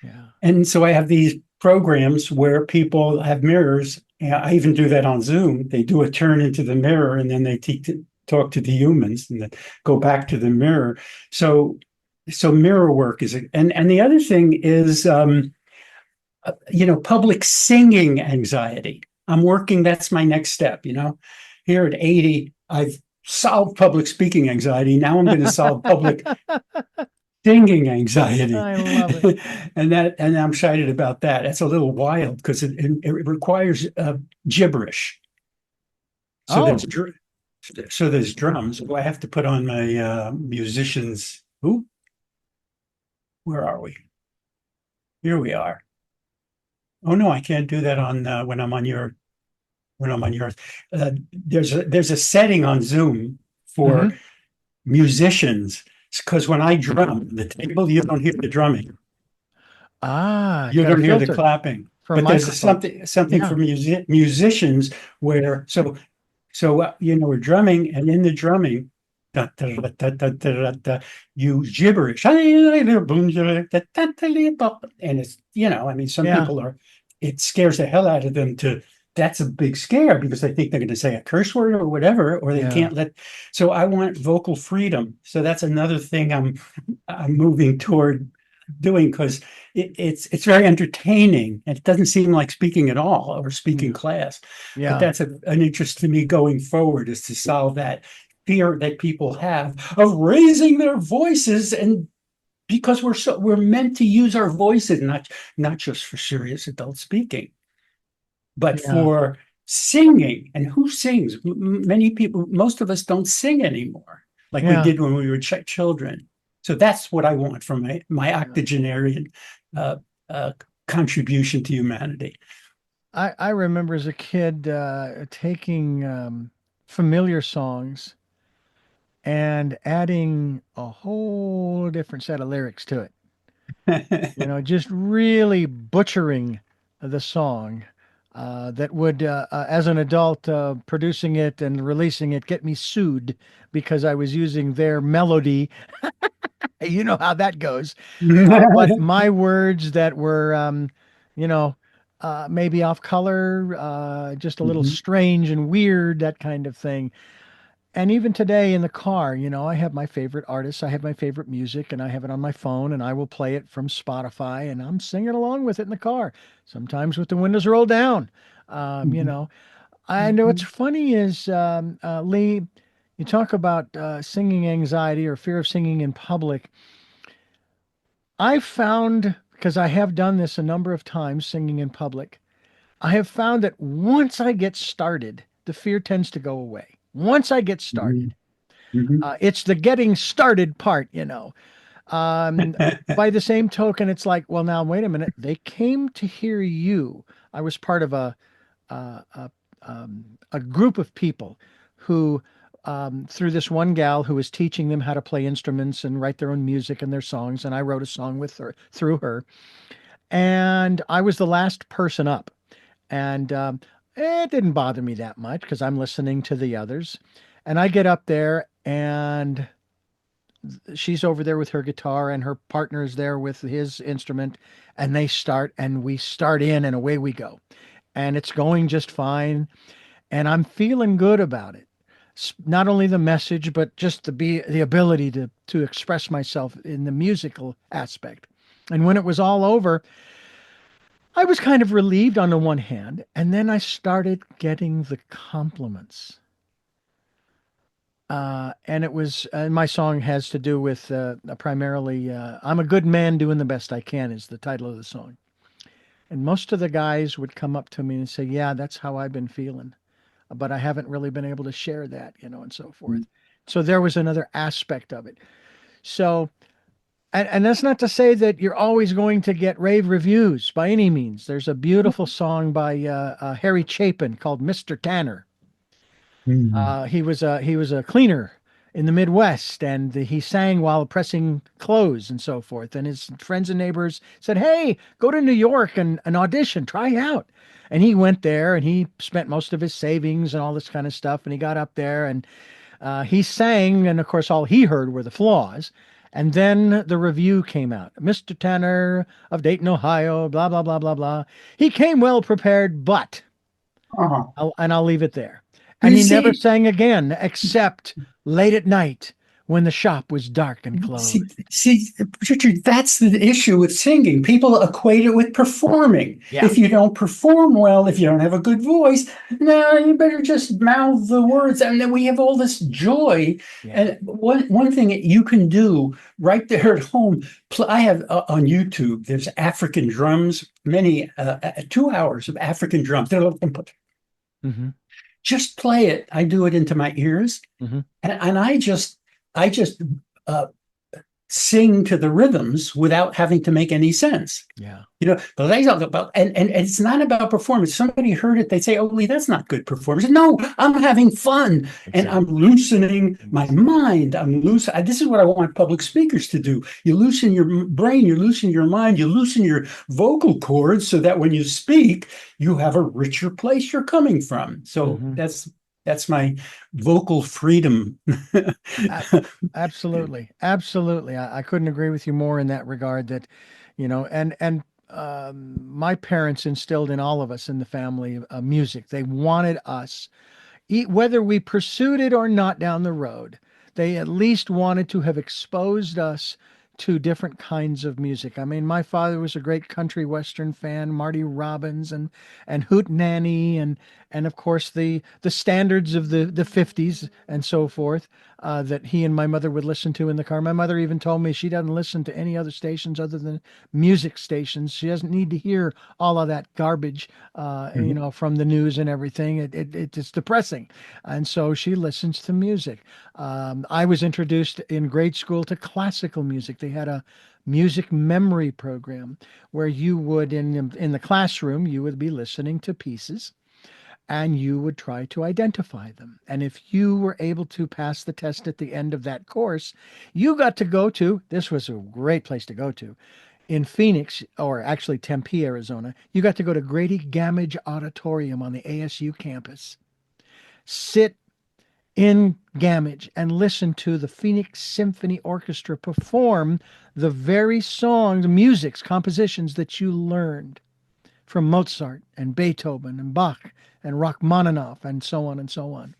Yeah. And so I have these programs where people have mirrors. And I even do that on Zoom. They do a turn into the mirror and then they talk to the humans and then go back to the mirror. So mirror work is, and the other thing is, public singing anxiety. I'm working, that's my next step, Here at 80, I've solved public speaking anxiety. Now I'm going to solve public singing anxiety. I love it. and I'm excited about that. It's a little wild because it requires gibberish. So Oh. there's drums. I have to put on my musicians. Ooh, where are we? Here we are. Oh no, I can't do that on when I'm on your there's a setting on Zoom for musicians, because when I drum the table, you don't hear the drumming. You don't hear the clapping. But there's something for musicians where we're drumming, and in the drumming you gibberish, and it's some people it scares the hell out of them that's a big scare because they think they're going to say a curse word or whatever, or they can't so I want vocal freedom. So that's another thing I'm moving toward doing, because it's very entertaining and it doesn't seem like speaking at all or speaking class. But that's an interest to me going forward, is to solve that fear that people have of raising their voices, and because we're meant to use our voices not just for serious adult speaking, but for singing. And who sings? Many people, most of us don't sing anymore like we did when we were children. So that's what I want from my octogenarian contribution to humanity. I remember as a kid taking familiar songs and adding a whole different set of lyrics to it. Just really butchering the song that would, as an adult, producing it and releasing it, get me sued because I was using their melody. You know how that goes. But my words that were, maybe off color, just a little strange and weird, that kind of thing. And even today in the car, I have my favorite artists, I have my favorite music, and I have it on my phone, and I will play it from Spotify, and I'm singing along with it in the car, sometimes with the windows rolled down. I know what's funny is, Lee, you talk about singing anxiety or fear of singing in public. I've found, because I have done this a number of times, singing in public, I have found that once I get started, the fear tends to go away. Once I get started, it's the getting started part, By the same token, it's like, well, now wait a minute. They came to hear you. I was part of a group of people who, through this one gal who was teaching them how to play instruments and write their own music and their songs, and I wrote a song with her through her, and I was the last person up, and it didn't bother me that much because I'm listening to the others. And I get up there and she's over there with her guitar and her partner's there with his instrument, and we start in and away we go. And it's going just fine. And I'm feeling good about it. Not only the message, but just the ability to express myself in the musical aspect. And when it was all over, I was kind of relieved on the one hand, and then I started getting the compliments. And it was, my song has to do with primarily, I'm a good man doing the best I can is the title of the song. And most of the guys would come up to me and say, yeah, that's how I've been feeling, but I haven't really been able to share that, and so forth. So there was another aspect of it. So, and that's not to say that you're always going to get rave reviews by any means. There's a beautiful song by Harry Chapin called Mr. Tanner. He was a cleaner in the Midwest, and he sang while pressing clothes and so forth. And his friends and neighbors said, hey, go to New York and audition, try out. And he went there, and he spent most of his savings and all this kind of stuff. And he got up there and he sang, and of course, all he heard were the flaws. And then the review came out. Mr. Tanner of Dayton, Ohio, blah, blah, blah, blah, blah. He came well prepared, but, Uh-huh. I'll leave it there. And You he never see, sang again, except late at night when the shop was dark and See, closed. see, Richard, that's the issue with singing. People equate it with performing. Yeah. If you don't perform well, if you don't have a good voice, no, you better just mouth the words. And then we have all this joy. Yeah. And one thing that you can do right there at home, I have on YouTube, there's African drums, many 2 hours of African drums. Mm-hmm. Just play it. I do it into my ears, Mm-hmm. and I just uh, sing to the rhythms without having to make any sense. Yeah. But they talk about, and it's not about performance. Somebody heard it, they say, "Oh, Lee, that's not good performance." No, I'm having fun, and I'm loosening my mind. This is what I want public speakers to do. You loosen your brain, you loosen your mind, you loosen your vocal cords, so that when you speak, you have a richer place you're coming from. So Mhm. that's my vocal freedom. Absolutely. Absolutely. I couldn't agree with you more in that regard that, my parents instilled in all of us in the family music. They wanted us, whether we pursued it or not down the road, they at least wanted to have exposed us to different kinds of music. I mean, my father was a great country western fan, Marty Robbins and Hoot Nanny and of course the standards of the 50s and so forth that he and my mother would listen to in the car. My mother even told me she doesn't listen to any other stations other than music stations. She doesn't need to hear all of that garbage, from the news and everything. It's depressing. And so she listens to music. I was introduced in grade school to classical music. They had a music memory program where you would, in the classroom, you would be listening to pieces and you would try to identify them. And if you were able to pass the test at the end of that course, you got to go to, this was a great place to go to, in Phoenix, or actually Tempe, Arizona, you got to go to Grady Gamage Auditorium on the ASU campus. Sit in Gamage and listen to the Phoenix Symphony Orchestra perform the very songs, musics, compositions that you learned from Mozart and Beethoven and Bach and Rachmaninoff and so on and so on.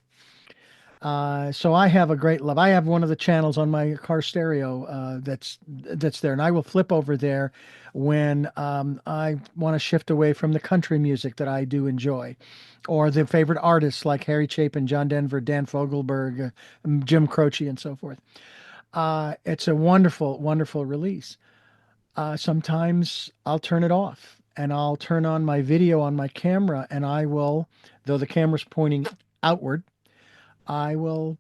So I have a great love. I have one of the channels on my car stereo that's there, and I will flip over there when I want to shift away from the country music that I do enjoy, or the favorite artists like Harry Chapin, John Denver, Dan Fogelberg, Jim Croce, and so forth. It's a wonderful, wonderful release. Sometimes I'll turn it off and I'll turn on my video on my camera, and I will, though the camera's pointing outward, I will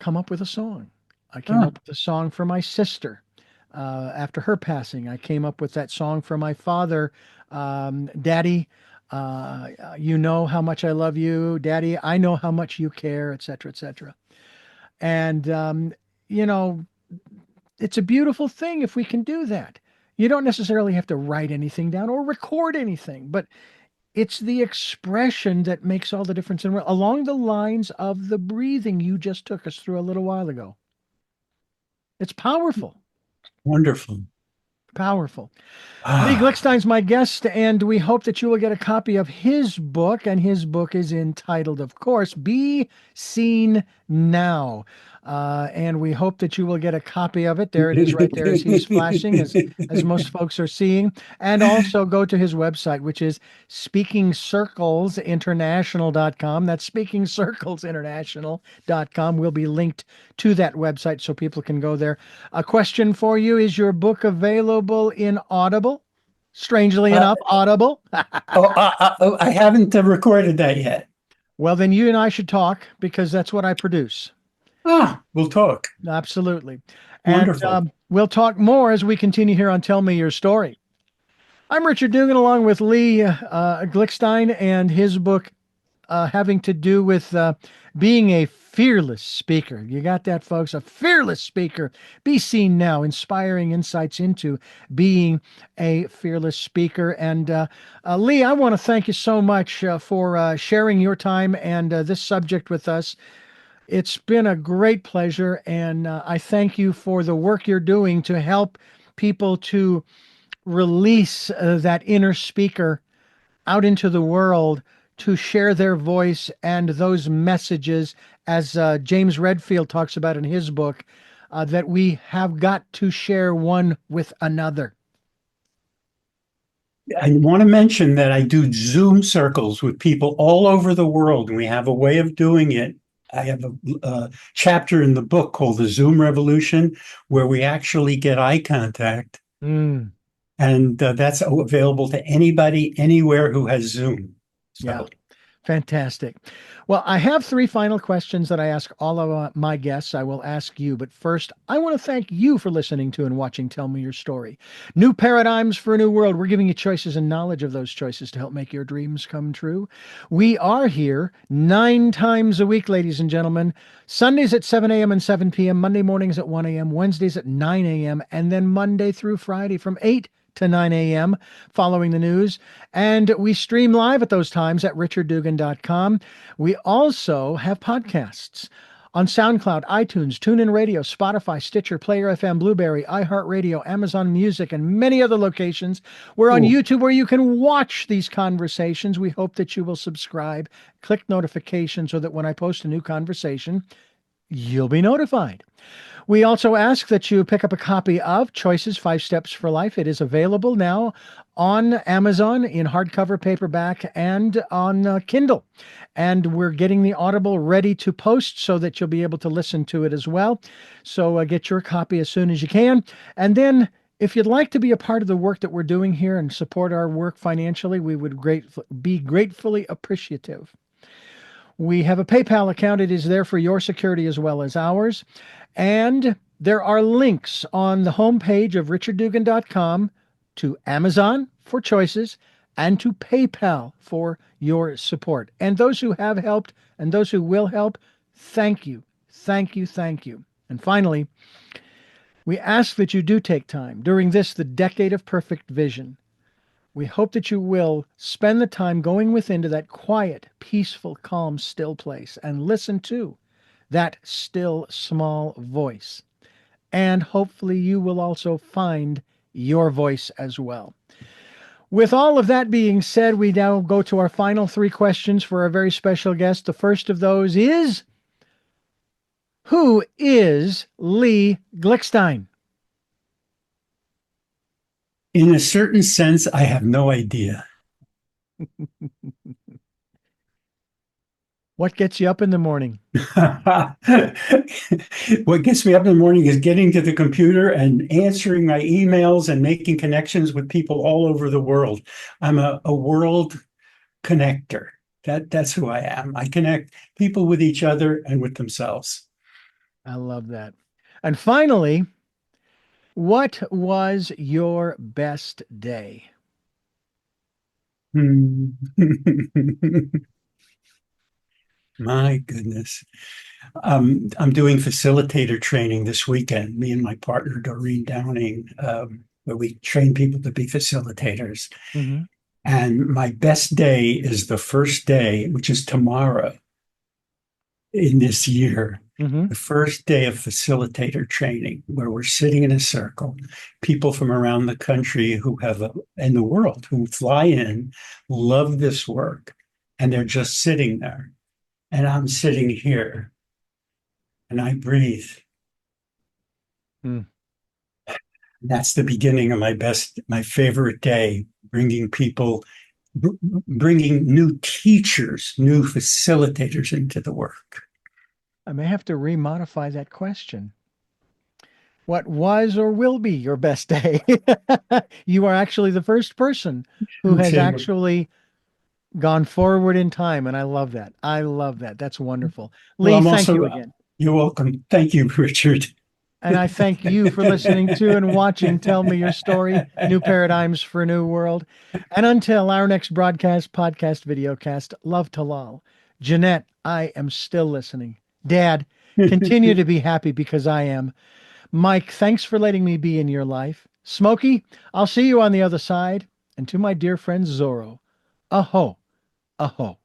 come up with a song. I came up with a song for my sister after her passing. I came up with that song for my father, Daddy. You know how much I love you, Daddy. I know how much you care, etc., etc. And it's a beautiful thing if we can do that. You don't necessarily have to write anything down or record anything, but it's the expression that makes all the difference along the lines of the breathing you just took us through a little while ago. It's powerful. Wonderful. Powerful. Lee Glickstein's my guest, and we hope that you will get a copy of his book, and his book is entitled, of course, Be Seen Now. And we hope that you will get a copy of it. There it is right there as he's flashing, as most folks are seeing. And also go to his website, which is SpeakingCirclesInternational.com. That's SpeakingCirclesInternational.com. We'll be linked to that website so people can go there. A question for you: is your book available in Audible? Strangely enough, Audible. I haven't recorded that yet. Well, then you and I should talk, because that's what I produce. We'll talk. Absolutely. Wonderful. And we'll talk more as we continue here on Tell Me Your Story. I'm Richard Dugan, along with Lee Glickstein, and his book having to do with being a fearless speaker. You got that, folks? A fearless speaker. Be Seen Now, inspiring insights into being a fearless speaker. And Lee, I want to thank you so much for sharing your time and this subject with us. It's been a great pleasure, and I thank you for the work you're doing to help people to release that inner speaker out into the world to share their voice and those messages, as James Redfield talks about in his book, that we have got to share one with another. I want to mention that I do Zoom circles with people all over the world, and we have a way of doing it. I have a chapter in the book called The Zoom Revolution, where we actually get eye contact. Mm. And that's available to anybody, anywhere who has Zoom. So. Yeah. Fantastic. Well, I have 3 final questions that I ask all of my guests. I will ask you, but first, I want to thank you for listening to and watching Tell Me Your Story. New paradigms for a new world. We're giving you choices and knowledge of those choices to help make your dreams come true. We are here 9 times a week, ladies and gentlemen. Sundays at 7 a.m. and 7 p.m., Monday mornings at 1 a.m., Wednesdays at 9 a.m., and then Monday through Friday from 8 to 9 a.m. following the news. And we stream live at those times at richarddugan.com. We also have podcasts on SoundCloud, iTunes, TuneIn Radio, Spotify, Stitcher, Player FM, Blueberry, iHeartRadio, Amazon Music, and many other locations. We're on YouTube where you can watch these conversations. We hope that you will subscribe, click notifications so that when I post a new conversation, you'll be notified. We also ask that you pick up a copy of Choices, 5 Steps for Life. It is available now on Amazon in hardcover, paperback, and on Kindle. And we're getting the Audible ready to post so that you'll be able to listen to it as well. So get your copy as soon as you can. And then if you'd like to be a part of the work that we're doing here and support our work financially, we would be gratefully appreciative. We have a PayPal account. It is there for your security as well as ours. And there are links on the homepage of richarddugan.com to Amazon for choices and to PayPal for your support. And those who have helped and those who will help, thank you, thank you, thank you. And finally, we ask that you do take time during the decade of perfect vision. We hope that you will spend the time going within to that quiet, peaceful, calm, still place and listen to that still, small voice. And hopefully you will also find your voice as well. With all of that being said, we now go to our final 3 questions for our very special guest. The first of those is, who is Lee Glickstein? In a certain sense, I have no idea. What gets you up in the morning? What gets me up in the morning is getting to the computer and answering my emails and making connections with people all over the world. I'm a world connector. That's who I am. I connect people with each other and with themselves. I love that. And finally, what was your best day? My goodness. I'm doing facilitator training this weekend, me and my partner, Doreen Downing, where we train people to be facilitators. Mm-hmm. And my best day is the first day, which is tomorrow in this year, the first day of facilitator training, where we're sitting in a circle, people from around the country in the world who fly in, love this work, and they're just sitting there. And I'm sitting here and I breathe. That's the beginning of my favorite day, bringing new teachers, new facilitators into the work. I may have to remodify that question. What was or will be your best day? You are actually the first person who has actually gone forward in time, and I love that. I love that. That's wonderful. Lee, thank you again. You're welcome. Thank you, Richard. And I thank you for listening to and watching Tell Me Your Story, New Paradigms for a New World. And until our next broadcast, podcast, videocast, love to Lal. Jeanette, I am still listening. Dad, continue to be happy because I am. Mike, thanks for letting me be in your life. Smokey, I'll see you on the other side. And to my dear friend Zorro, aho, aho.